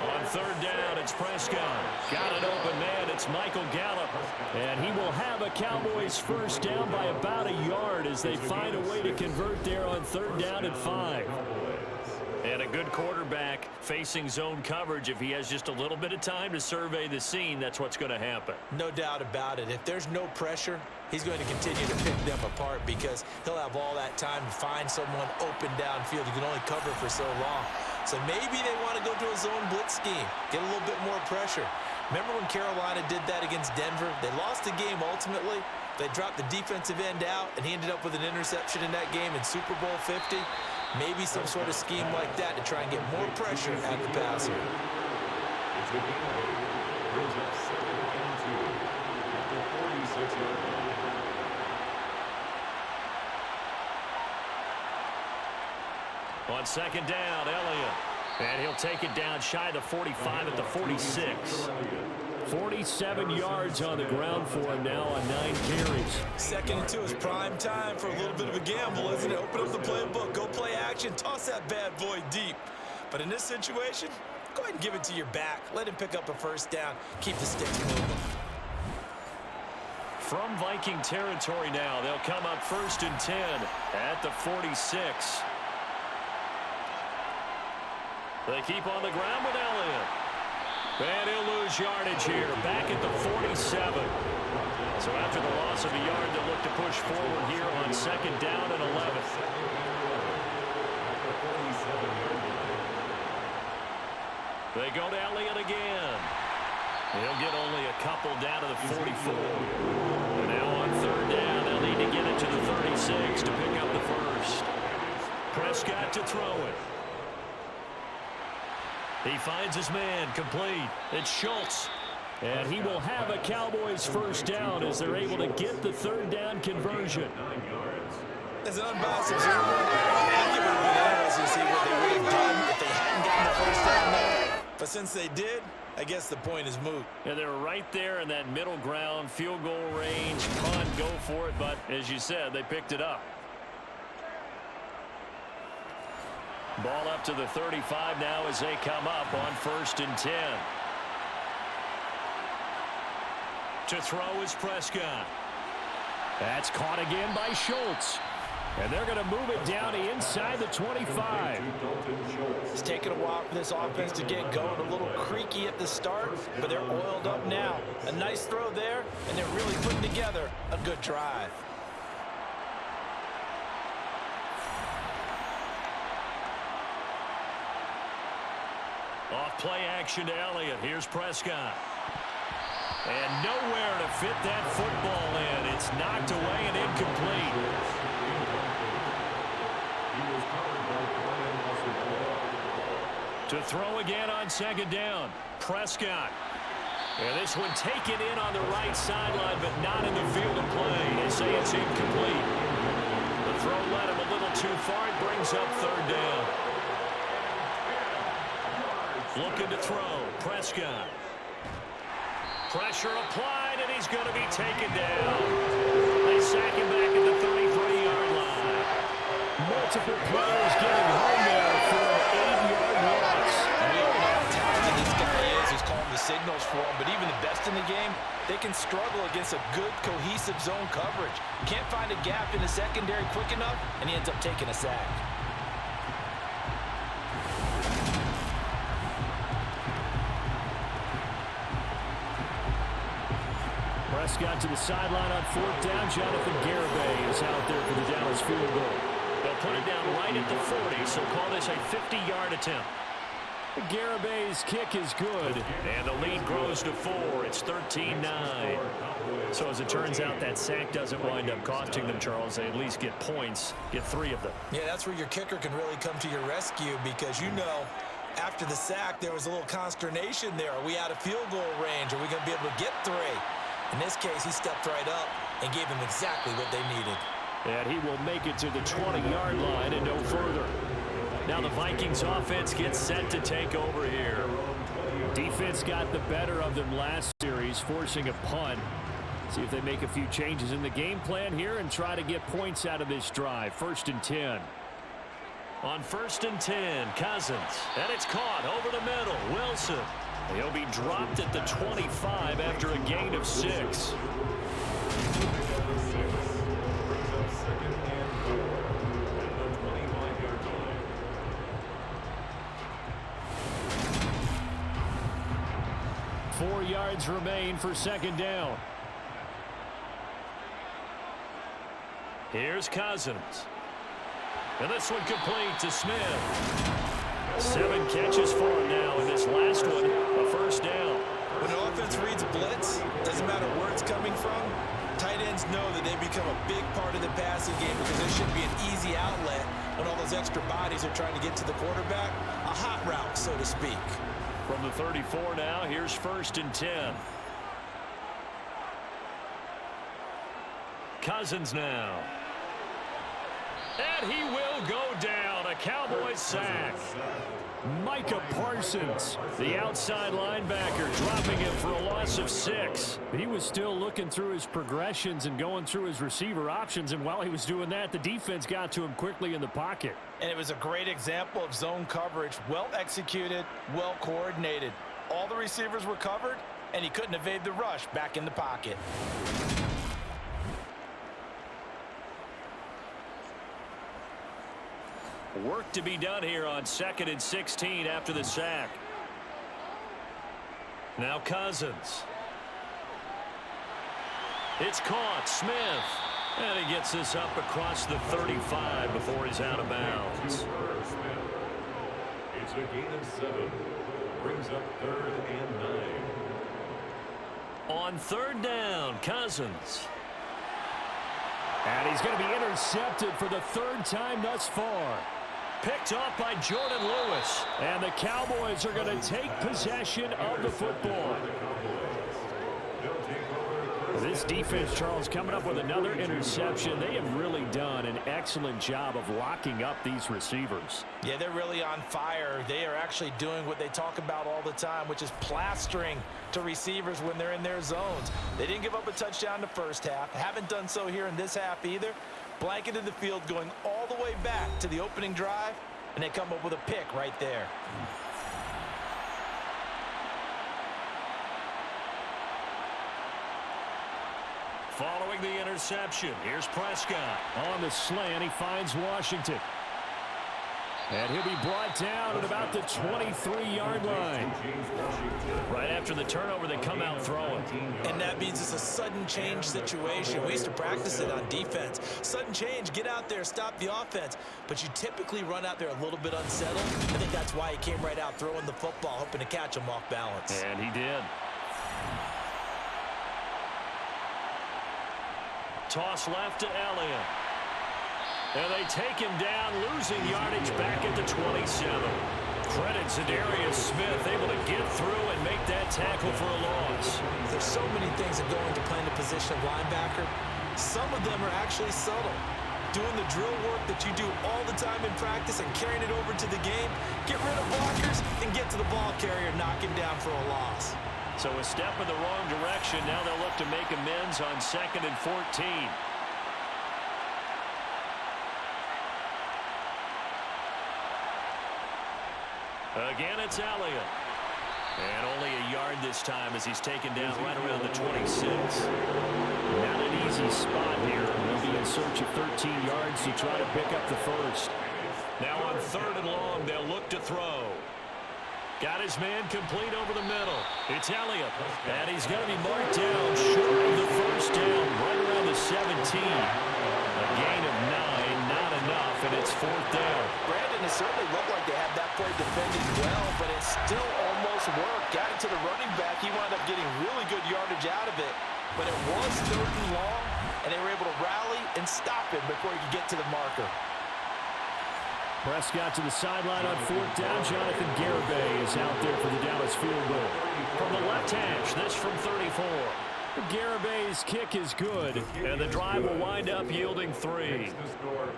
On 3rd down, it's Prescott. Got an open man. It's Michael Gallup. And he will have a Cowboys first down by about a yard as they find a way to convert there on 3rd down and 5. And a good quarterback facing zone coverage. If he has just a little bit of time to survey the scene, that's what's going to happen. No doubt about it. If there's no pressure, he's going to continue to pick them apart because he'll have all that time to find someone open downfield. You can only cover for so long. So maybe they want to go to a zone blitz scheme, get a little bit more pressure. Remember when Carolina did that against Denver? They lost the game ultimately. They dropped the defensive end out, and he ended up with an interception in that game in Super Bowl 50. Maybe some sort of scheme like that to try and get more pressure at the passer. On 2nd down, Elliott. And he'll take it down shy of the 45 at the 46. 47 yards on the ground for him now on 9 carries. 2nd and 2 is prime time for a little bit of a gamble, isn't it? Open up the playbook, go play action, toss that bad boy deep. But in this situation, go ahead and give it to your back. Let him pick up a first down. Keep the sticks moving. From Viking territory now, they'll come up 1st and 10 at the 46. They keep on the ground with Elliott. And he'll lose yardage here, back at the 47. So after the loss of a yard, they'll look to push forward here on 2nd down and 11. They go to Elliott again. He'll get only a couple down to the 44. And now on 3rd down, they'll need to get it to the 36 to pick up the first. Prescott to throw it. He finds his man, complete. It's Schultz. And he will have a Cowboys first down as they're able to get the 3rd down conversion. As an unbiased observer, I think it would have been interesting to see what they would have done if they hadn't gotten the first down there. But since they did, I guess the point is moot. Yeah, they're right there in that middle ground, field goal range, punt, go for it. But as you said, they picked it up. Ball up to the 35 now as they come up on 1st and 10. To throw is Prescott. That's caught again by Schultz. And they're going to move it down to inside the 25. It's taken a while for this offense to get going. A little creaky at the start, but they're oiled up now. A nice throw there, and they're really putting together a good drive. Off play action to Elliott. Here's Prescott. And nowhere to fit that football in. It's knocked away and incomplete. To throw again on 2nd down. Prescott. And this one taken in on the right sideline, but not in the field of play. They say it's incomplete. The throw led him a little too far. It brings up 3rd down. Looking to throw. Prescott. Pressure applied, and he's going to be taken down. They sack him back at the 33-yard line. Multiple players getting home there for an 8-yard loss. We don't know how talented this guy is who's calling the signals for him, but even the best in the game, they can struggle against a good, cohesive zone coverage. Can't find a gap in the secondary quick enough, and he ends up taking a sack. Prescott to the sideline on 4th down. Jonathan Garibay is out there for the Dallas field goal. They'll put it down right at the 40, so call this a 50-yard attempt. Garibay's kick is good. And the lead grows to 4. It's 13-9. So as it turns out, that sack doesn't wind up costing them, Charles. They at least get points, get 3 of them. Yeah, that's where your kicker can really come to your rescue because, you know, after the sack, there was a little consternation there. Are we out of field goal range? Are we going to be able to get 3? In this case, he stepped right up and gave them exactly what they needed. And he will make it to the 20-yard line and no further. Now the Vikings offense gets set to take over here. Defense got the better of them last series, forcing a punt. See if they make a few changes in the game plan here and try to get points out of this drive. 1st and 10. On 1st and 10, Cousins. And it's caught over the middle. Wilson. He'll be dropped at the 25 after a gain of 6. Four yards remain for 2nd down. Here's Cousins. And this one complete to Smith. 7 catches for him now in this last one, a 1st down. When an offense reads blitz, doesn't matter where it's coming from, tight ends know that they become a big part of the passing game because there should be an easy outlet when all those extra bodies are trying to get to the quarterback. A hot route, so to speak. From the 34 now, here's 1st and 10. Cousins now. And he will go down. A Cowboys sack. Micah Parsons, the outside linebacker, dropping him for a loss of 6. He was still looking through his progressions and going through his receiver options, and while he was doing that, the defense got to him quickly in the pocket. And it was a great example of zone coverage. Well executed, well coordinated. All the receivers were covered, and he couldn't evade the rush back in the pocket. Work to be done here on 2nd and 16 after the sack. Now Cousins. It's caught. Smith. And he gets this up across the 35 before he's out of bounds. It's a gain of 7. Brings up 3rd and 9. On 3rd down, Cousins. And he's going to be intercepted for the 3rd time thus far. Picked off by Jordan Lewis. And the Cowboys are going to take possession of the football. This defense, Charles, coming up with another interception. They have really done an excellent job of locking up these receivers. Yeah, they're really on fire. They are actually doing what they talk about all the time, which is plastering to receivers when they're in their zones. They didn't give up a touchdown in the first half. Haven't done so here in this half either. Blanketed the field going all the way back to the opening drive, and they come up with a pick right there. Following the interception, here's Prescott. On the slant, he finds Washington. And he'll be brought down at about the 23-yard line. Right after the turnover, they come out throwing. And that means it's a sudden change situation. We used to practice it on defense. Sudden change, get out there, stop the offense. But you typically run out there a little bit unsettled. I think that's why he came right out throwing the football, hoping to catch him off balance. And he did. Toss left to Elliott. And they take him down, losing yardage back at the 27. Credit Zadarius Smith, able to get through and make that tackle for a loss. There's so many things that go into playing the position of linebacker. Some of them are actually subtle. Doing the drill work that you do all the time in practice and carrying it over to the game. Get rid of blockers and get to the ball carrier, knock him down for a loss. So a step in the wrong direction. Now they'll look to make amends on 2nd and 14. Again, it's Elliott. And only a yard this time as he's taken down right around the 26. Not an easy spot here. They'll be in search of 13 yards to try to pick up the first. Now on 3rd and long, they'll look to throw. Got his man complete over the middle. It's Elliott. And he's going to be marked down short of the first down, right around the 17. A gain of 9, not enough, and it's 4th down. Brandon, it certainly looked like they had that play defended well, but it still almost worked. Got it to the running back. He wound up getting really good yardage out of it. But it was 3rd and long, and they were able to rally and stop him before he could get to the marker. Prescott to the sideline on 4th down. Jonathan Garibay is out there for the Dallas field goal. From the left hash, this from 34. Garibay's kick is good. And the drive will wind up yielding 3.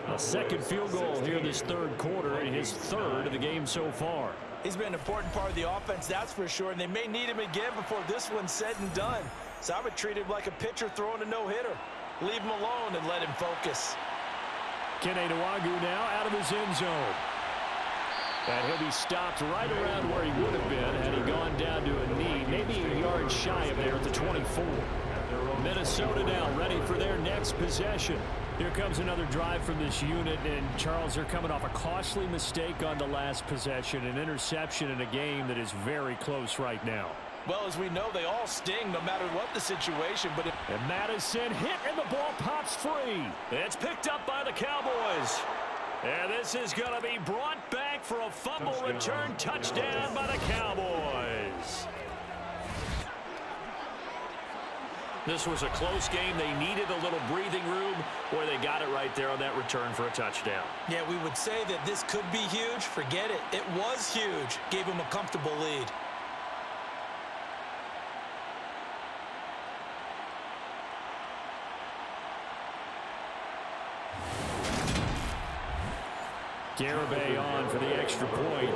A second field goal here this 3rd quarter, and his 3rd of the game so far. He's been an important part of the offense, that's for sure, and they may need him again before this one's said and done. So I would treat him like a pitcher throwing a no-hitter. Leave him alone and let him focus. Kene Nwangwu now out of his end zone. And he'll be stopped right around where he would have been had he gone down to a knee, maybe a yard shy of there at the 24. Minnesota now ready for their next possession. Here comes another drive from this unit, and Charles, they're coming off a costly mistake on the last possession, an interception in a game that is very close right now. Well, as we know, they all sting no matter what the situation. But and Madison hit, and the ball pops free. It's picked up by the Cowboys. And this is going to be brought back for a fumble return touchdown by the Cowboys. This was a close game. They needed a little breathing room, where they got it right there on that return for a touchdown. Yeah, we would say that this could be huge. Forget it. It was huge. Gave them a comfortable lead. Garibay on for the extra point.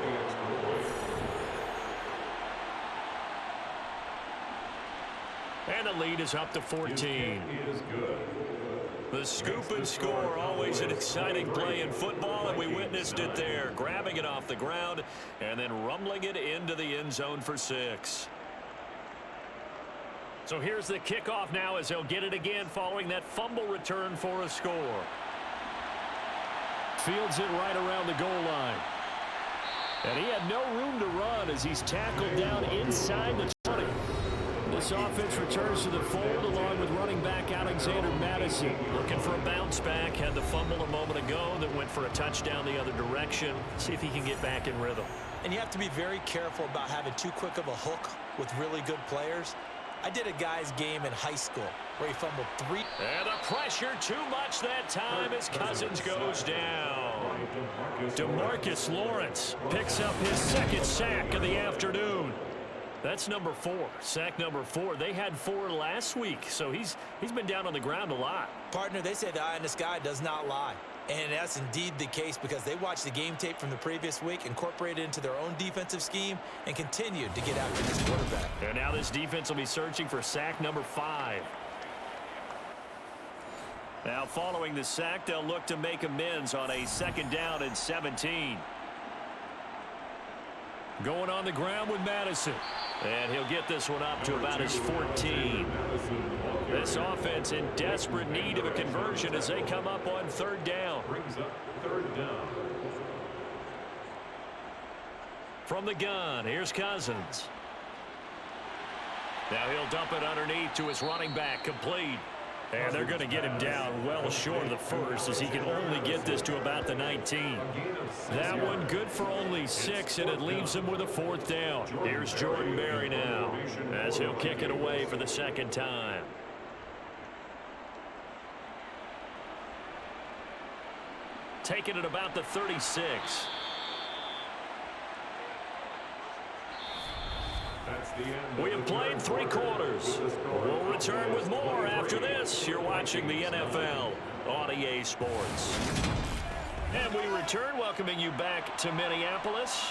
And the lead is up to 14. The scoop and score, always an exciting play in football, and we witnessed it there, grabbing it off the ground and then rumbling it into the end zone for 6. So here's the kickoff now as they'll get it again following that fumble return for a score. fields it right around the goal line. And he had no room to run as he's tackled down inside the 20. This offense returns to the fold along with running back Alexander Madison. Looking for a bounce back. Had the fumble a moment ago that went for a touchdown the other direction. See if he can get back in rhythm. And you have to be very careful about having too quick of a hook with really good players. I did a guy's game in high school where he fumbled 3. And the pressure too much that time as Cousins goes down. DeMarcus Lawrence picks up his second sack of the afternoon. That's number 4, sack number 4. They had 4 last week, so he's been down on the ground a lot. Partner, they say the eye in the sky does not lie. And that's indeed the case because they watched the game tape from the previous week, incorporated it into their own defensive scheme, and continued to get after this quarterback. And now this defense will be searching for sack number 5. Now following the sack, they'll look to make amends on a 2nd down and 17. Going on the ground with Madison. And he'll get this one up to about his 14. This offense in desperate need of a conversion as they come up on 3rd down. Brings up 3rd down. From the gun, here's Cousins. Now he'll dump it underneath to his running back, complete. And they're going to get him down well short of the first as he can only get this to about the 19. That one good for only 6, and it leaves him with a 4th down. Here's Jordan Berry now as he'll kick it away for the 2nd time. Taking it about the 36. We have played 3 quarters. We'll return with more after this. You're watching the NFL on EA Sports. And we return, welcoming you back to Minneapolis.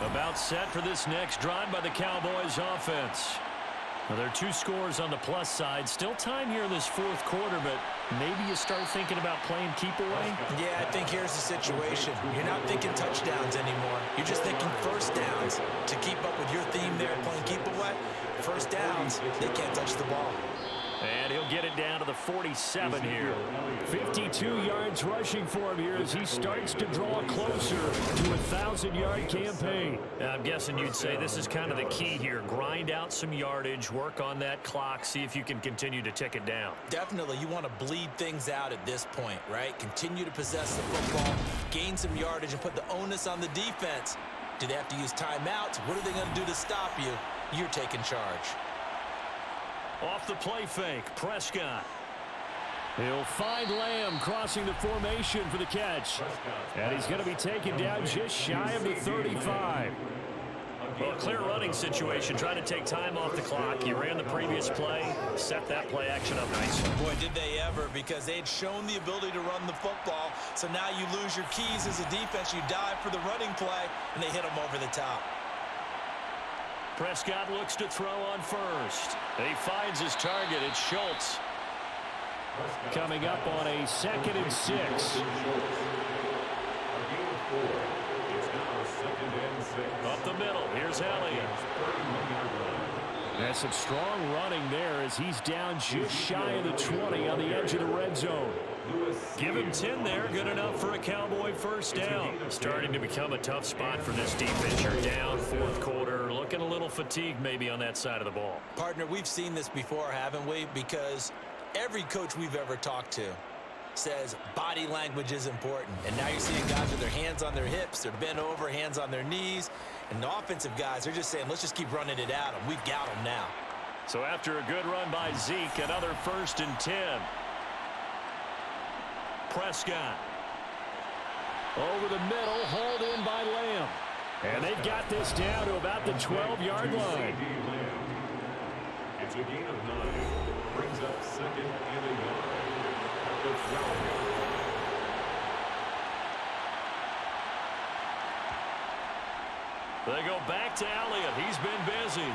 About set for this next drive by the Cowboys offense. Well, there are 2 scores on the plus side. Still time here in this 4th quarter, but maybe you start thinking about playing keep away? Yeah, I think here's the situation. You're not thinking touchdowns anymore. You're just thinking first downs. To keep up with your theme there, playing keep away, first downs, they can't touch the ball. And he'll get it down to the 47 here. 52 yards rushing for him here as he starts to draw closer to a 1,000-yard campaign. I'm guessing you'd say this is kind of the key here. Grind out some yardage, work on that clock, see if you can continue to tick it down. Definitely, you want to bleed things out at this point, right? Continue to possess the football, gain some yardage, and put the onus on the defense. Do they have to use timeouts? What are they going to do to stop you? You're taking charge. Off the play fake, Prescott. He'll find Lamb crossing the formation for the catch. And he's going to be taken down just shy of the 35. Well, clear running situation, trying to take time off the clock. He ran the previous play, set that play action up nicely. Boy, did they ever, because they'd shown the ability to run the football. So now you lose your keys as a defense. You dive for the running play, and they hit him over the top. Prescott looks to throw on first. He finds his target. It's Schultz. Coming up on a 2nd and 6. Up the middle. Here's Elliott. That's some strong running there as he's down just shy of the 20 on the edge of the red zone. Give him 10 there. Good enough for a Cowboy first down. Starting to become a tough spot for this defense. You're down 4th quarter. Looking a little fatigued maybe on that side of the ball. Partner, we've seen this before, haven't we? Because every coach we've ever talked to says body language is important. And now you're seeing guys with their hands on their hips. They're bent over, hands on their knees. And the offensive guys, they're just saying, let's just keep running it at them. We've got them now. So after a good run by Zeke, another 1st and 10. Prescott. Over the middle, hauled in by Lamb. And they've got this down to about the 12-yard line. It's a gain of 9. Brings up 2nd and a yard. At the 12. They go back to Elliott. He's been busy.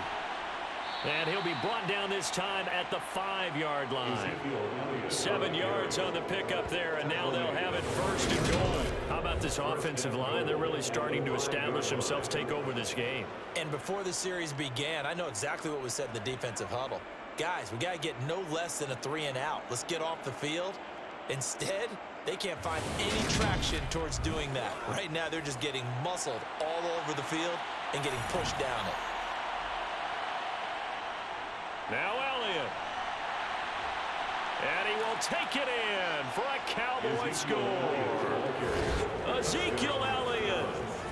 And he'll be brought down this time at the 5-yard line. 7 yards on the pickup there, and now they'll have it 1st and goal. How about this offensive line? They're really starting to establish themselves, take over this game. And before the series began, I know exactly what was said in the defensive huddle. Guys, we got to get no less than a 3 and out. Let's get off the field. Instead, they can't find any traction towards doing that. Right now, they're just getting muscled all over the field and getting pushed down it. Now Elliott. And he will take it in for a Cowboy score. Ezekiel Elliott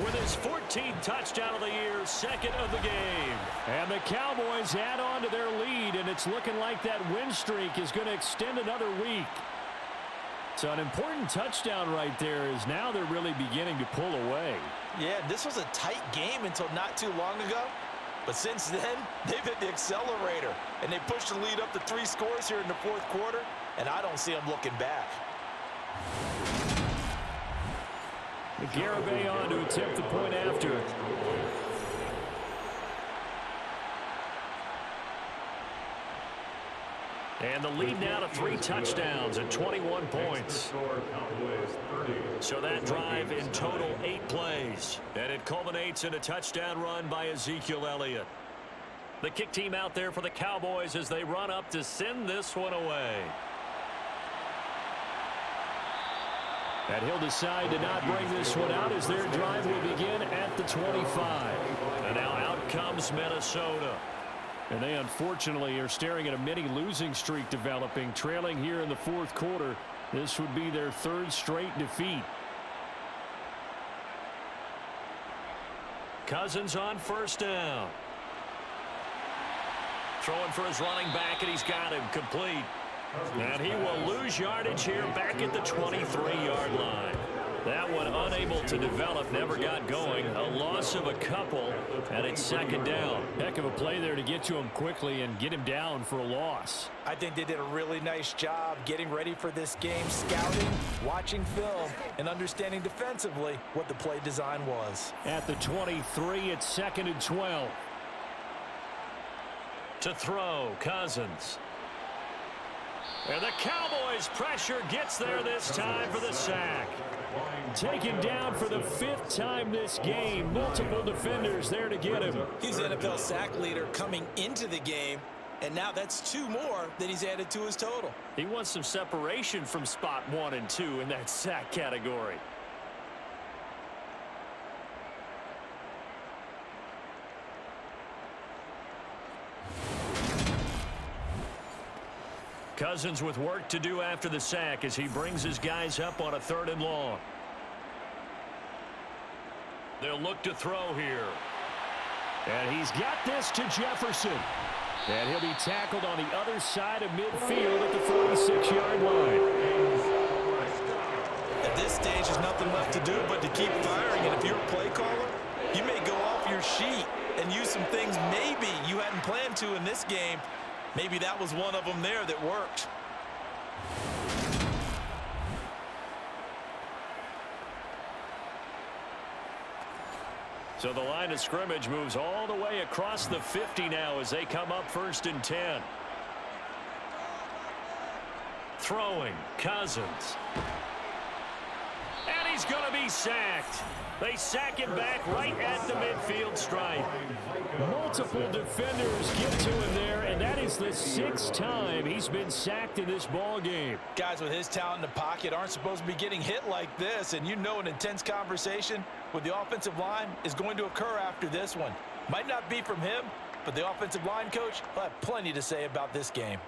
with his 14th touchdown of the year, second of the game. And the Cowboys add on to their lead, and it's looking like that win streak is going to extend another week. So an important touchdown right there is now they're really beginning to pull away. Yeah, this was a tight game until not too long ago. But since then, they've hit the accelerator, and they pushed the lead up to 3 scores here in the fourth quarter, and I don't see them looking back. Garibay on to attempt the point after. And the lead now to 3 touchdowns and 21 points. So that drive in total 8 plays. And it culminates in a touchdown run by Ezekiel Elliott. The kick team out there for the Cowboys as they run up to send this one away. And he'll decide to not bring this one out as their drive will begin at the 25. And now out comes Minnesota. And they unfortunately are staring at a mini losing streak developing, trailing here in the fourth quarter. This would be their 3rd straight defeat. Cousins on first down. Throwing for his running back, and he's got him complete. And he will lose yardage here back at the 23-yard line. That one unable to develop, never got going. A loss of a couple, and it's second down. Heck of a play there to get to him quickly and get him down for a loss. I think they did a really nice job getting ready for this game, scouting, watching film, and understanding defensively what the play design was. At the 23, it's 2nd and 12. To throw, Cousins. And the Cowboys' pressure gets there this time for the sack. Taken down for the 5th time this game. Multiple defenders there to get him. He's the NFL sack leader coming into the game, and now that's 2 more that he's added to his total. He wants some separation from spot 1 and 2 in that sack category. Cousins with work to do after the sack as he brings his guys up on a 3rd and long. They'll look to throw here. And he's got this to Jefferson. And he'll be tackled on the other side of midfield at the 46-yard line. At this stage, there's nothing left to do but to keep firing. And if you're a play caller, you may go off your sheet and use some things maybe you hadn't planned to in this game. Maybe that was one of them there that worked. So the line of scrimmage moves all the way across the 50 now as they come up 1st and 10. Throwing, Cousins. And he's going to be sacked. They sack him back right at the midfield stripe. Multiple defenders get to him there, and that is the 6th time he's been sacked in this ball game. Guys with his talent in the pocket aren't supposed to be getting hit like this, and you know an intense conversation with the offensive line is going to occur after this one. Might not be from him, but the offensive line coach will have plenty to say about this game.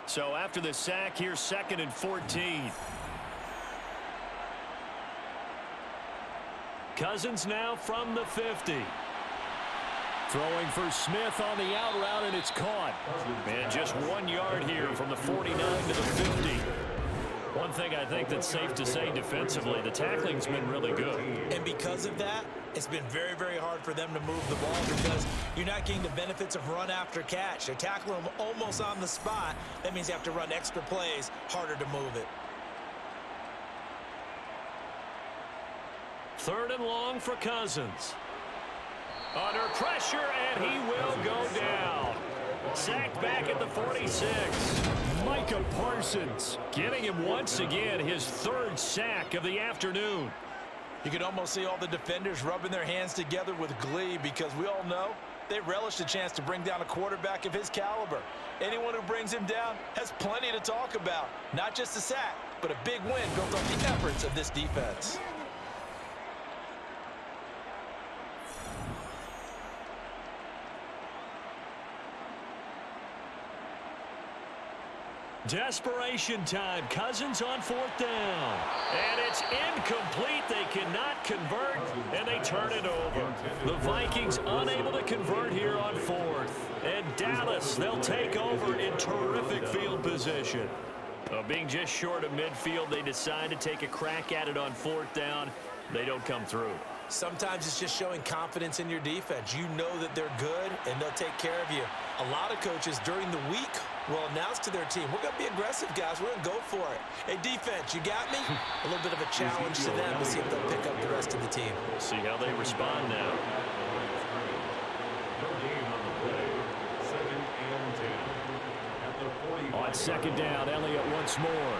So after the sack, here's 2nd and 14. Cousins now from the 50. Throwing for Smith on the out route, and it's caught. And just 1 yard here from the 49 to the 50. One thing I think that's safe to say defensively, the tackling's been really good. And because of that, it's been very, very hard for them to move the ball because you're not getting the benefits of run after catch. They're tackling them almost on the spot. That means you have to run extra plays, harder to move it. 3rd and long for Cousins. Under pressure, and he will go down. Sacked back at the 46. Micah Parsons getting him once again, his 3rd sack of the afternoon. You can almost see all the defenders rubbing their hands together with glee because we all know They relish the chance to bring down a quarterback of his caliber. Anyone who brings him down has plenty to talk about. Not just a sack, but a big win built on the efforts of this defense. Desperation time. Cousins on 4th down. And it's incomplete. They cannot convert, and they turn it over. The Vikings unable to convert here on 4th. And Dallas, they'll take over in terrific field position. Being just short of midfield, they decide to take a crack at it on 4th down. They don't come through. Sometimes it's just showing confidence in your defense. You know that they're good, and they'll take care of you. A lot of coaches during the week will announce to their team, we're going to be aggressive, guys. We're going to go for it. Hey, defense, you got me? A little bit of a challenge to them to see if they'll pick up the rest of the team. We'll see how they respond now. On 2nd down, Elliott once more.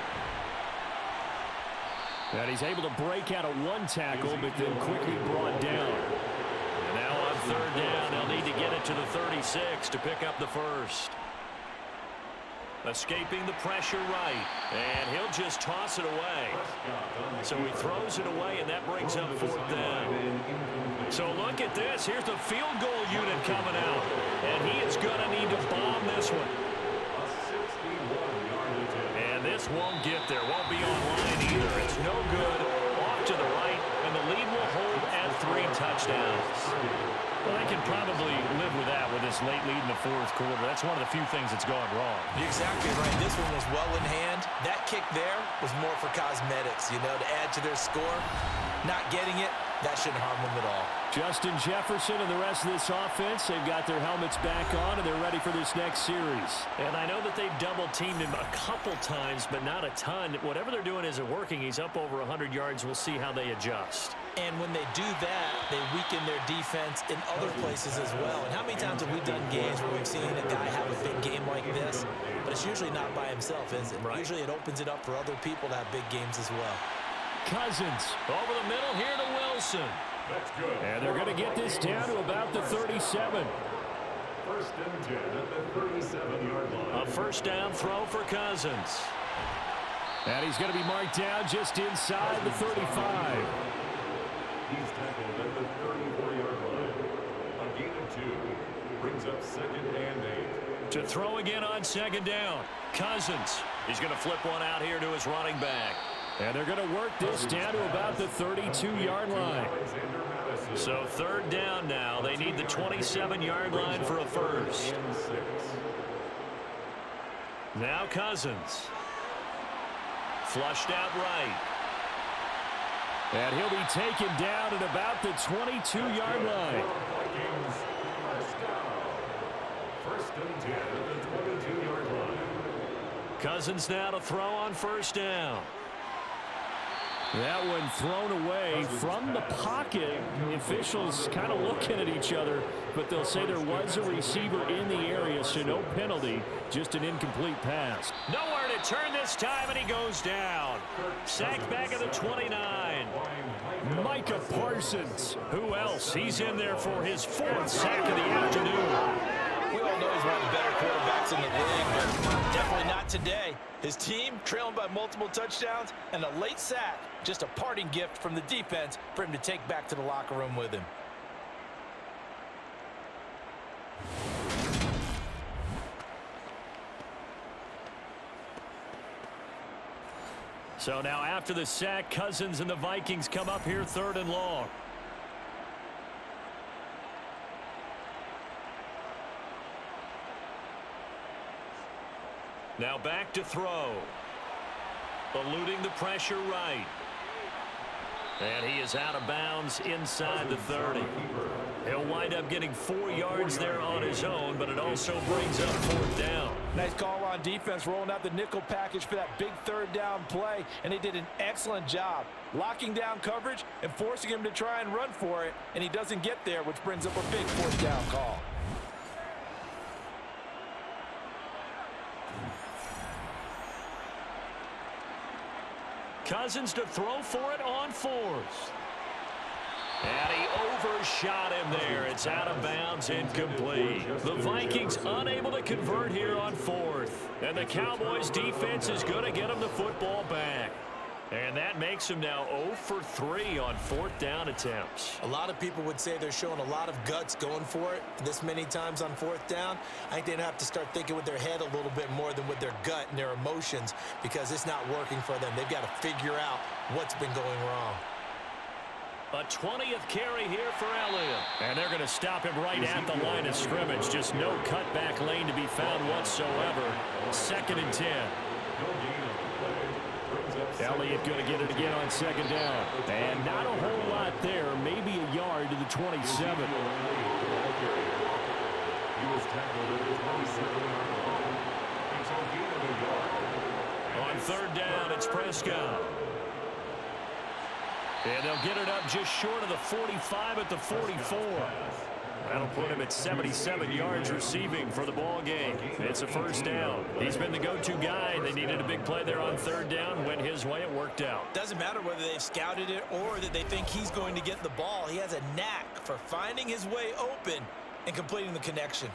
And he's able to break out of one tackle, but then quickly brought down. And now on 3rd down, they'll need to get it to the 36 to pick up the first. Escaping the pressure right, and he'll just toss it away. So he throws it away, and that brings up 4th down. So look at this. Here's the field goal unit coming out, and he is going to need to bomb this one. And this won't get there. Won't be online either. It's no good. Off to the right, and the lead will hold at 3 touchdowns. Well, they can probably live with that with this late lead in the 4th quarter. That's one of the few things that's gone wrong. You're exactly right. This one was well in hand. That kick there was more for cosmetics, you know, to add to their score. Not getting it, that shouldn't harm them at all. Justin Jefferson and the rest of this offense, they've got their helmets back on, and they're ready for this next series. And I know that they've double-teamed him a couple times, but not a ton. Whatever they're doing isn't working. He's up over 100 yards. We'll see how they adjust. And when they do that, they weaken their defense in other places as well. And how many times have we done games where we've seen a guy have a big game like this? But it's usually not by himself, is it? Right. Usually it opens it up for other people to have big games as well. Cousins over the middle here to Wilson. That's good. And they're going to get this down to about the 37. 1st and 10 at the 37-yard line. A 1st down throw for Cousins. And he's going to be marked down just inside the 35. He's tackled at the 34-yard line. A gain of 2 brings up 2nd and 8. To throw again on 2nd down. Cousins. He's going to flip one out here to his running back. And they're going to work this down to about the 32-yard line. So 3rd down now. They need the 27-yard line for a first. Now Cousins. Flushed out right. And he'll be taken down at about the 22-yard line. 1st and 10 at the 22-yard line. Cousins now to throw on 1st down. That one thrown away from the pocket. The officials kind of looking at each other, but they'll say there was a receiver in the area, so no penalty, just an incomplete pass. Nowhere to turn this time, and he goes down. Sacked back at the 29. Micah Parsons. Who else? He's in there for his 4th sack of the afternoon. We all know he's one of the better quarterbacks in the league, but definitely not today. His team trailing by multiple touchdowns and a late sack. Just a parting gift from the defense for him to take back to the locker room with him. So now after the sack, Cousins and the Vikings come up here 3rd and long. Now back to throw. Eluding the pressure right. And he is out of bounds inside the 30. He'll wind up getting 4 yards there on his own, but it also brings up 4th down. Nice call on defense, rolling out the nickel package for that big 3rd down play, and he did an excellent job locking down coverage and forcing him to try and run for it, and he doesn't get there, which brings up a big 4th down call. Cousins to throw for it on 4th. And he overshot him there. It's out of bounds, incomplete. The Vikings unable to convert here on fourth. And the Cowboys defense is going to get them the football back. And that makes them now 0 for 3 on fourth down attempts. A lot of people would say they're showing a lot of guts going for it this many times on fourth down. I think they'd have to start thinking with their head a little bit more than with their gut and their emotions, because it's not working for them. They've got to figure out what's been going wrong. A 20th carry here for Elliott. And they're going to stop him right at the line of scrimmage. Just no cutback lane to be found whatsoever. 2nd and 10. Elliott going to get it again on 2nd down. And not a whole lot there. Maybe a yard to the 27. He was tackled at the 27-yard line. He's on gain of a yard. On 3rd down, it's Prescott. And they'll get it up just short of the 45 at the 44. That'll put him at 77 yards receiving for the ball game. It's a 1st down. He's been the go-to guy. They needed a big play there on 3rd down. Went his way. It worked out. Doesn't matter whether they've scouted it or that they think he's going to get the ball. He has a knack for finding his way open and completing the connection.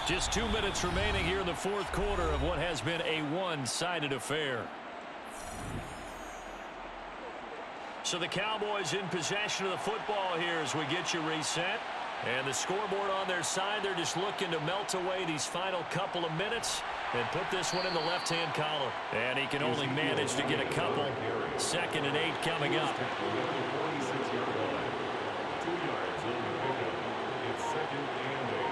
Just 2 minutes remaining here in the 4th quarter of what has been a one-sided affair. So the Cowboys in possession of the football here as we get you reset. And the scoreboard on their side, they're just looking to melt away these final couple of minutes and put this one in the left-hand column. And he can only manage to get a couple. 2nd and 8 coming up. 46-yard line. 2 yards on the pickup. It's 2nd and 8.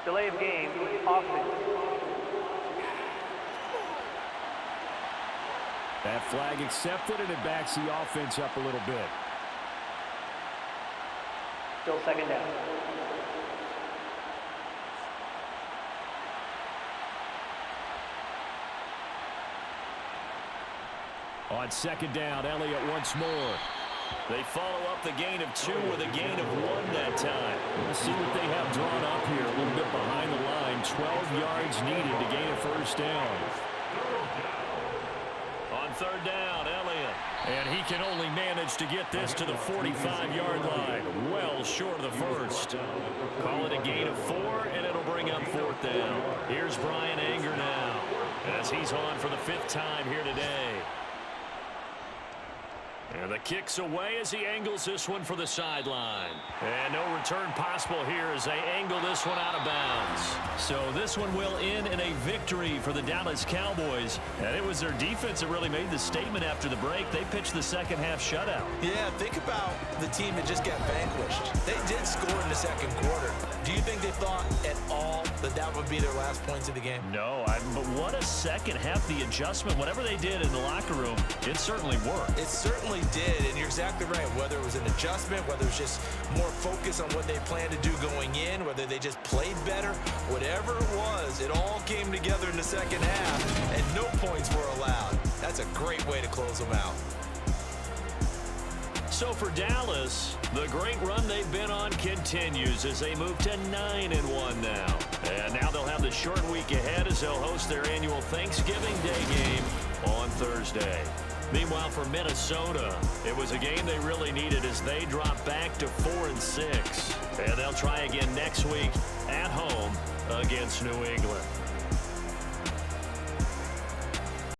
Delay of game, offense. That flag accepted, and it backs the offense up a little bit. Still 2nd down. On 2nd down, Elliott once more. They follow up the gain of 2 with a gain of 1 that time. Let's see what they have drawn up here. A little bit behind the line. 12 yards needed to gain a 1st down. On 3rd down, Elliott. And he can only manage to get this to the 45-yard line. Well short of the 1st. Call it a gain of 4, and it'll bring up 4th down. Here's Brian Anger now as he's on for the 5th time here today. And the kick's away as he angles this one for the sideline. And no return possible here as they angle this one out of bounds. So this one will end in a victory for the Dallas Cowboys. And it was their defense that really made the statement after the break. They pitched the 2nd half shutout. Yeah, think about the team that just got vanquished. They did score in the 2nd quarter. Do you think they thought at all that that would be their last points of the game? No, but what a 2nd half. The adjustment, whatever they did in the locker room, it certainly worked. It certainly did, and you're exactly right. Whether it was an adjustment, whether it was just more focus on what they planned to do going in, whether they just played better, whatever it was, it all came together in the 2nd half, and no points were allowed. That's a great way to close them out. So for Dallas, the great run they've been on continues as they move to 9-1 now. And now they'll have the short week ahead as they'll host their annual Thanksgiving Day game on Thursday. Meanwhile, for Minnesota, it was a game they really needed as they drop back to 4-6. And they'll try again next week at home against New England.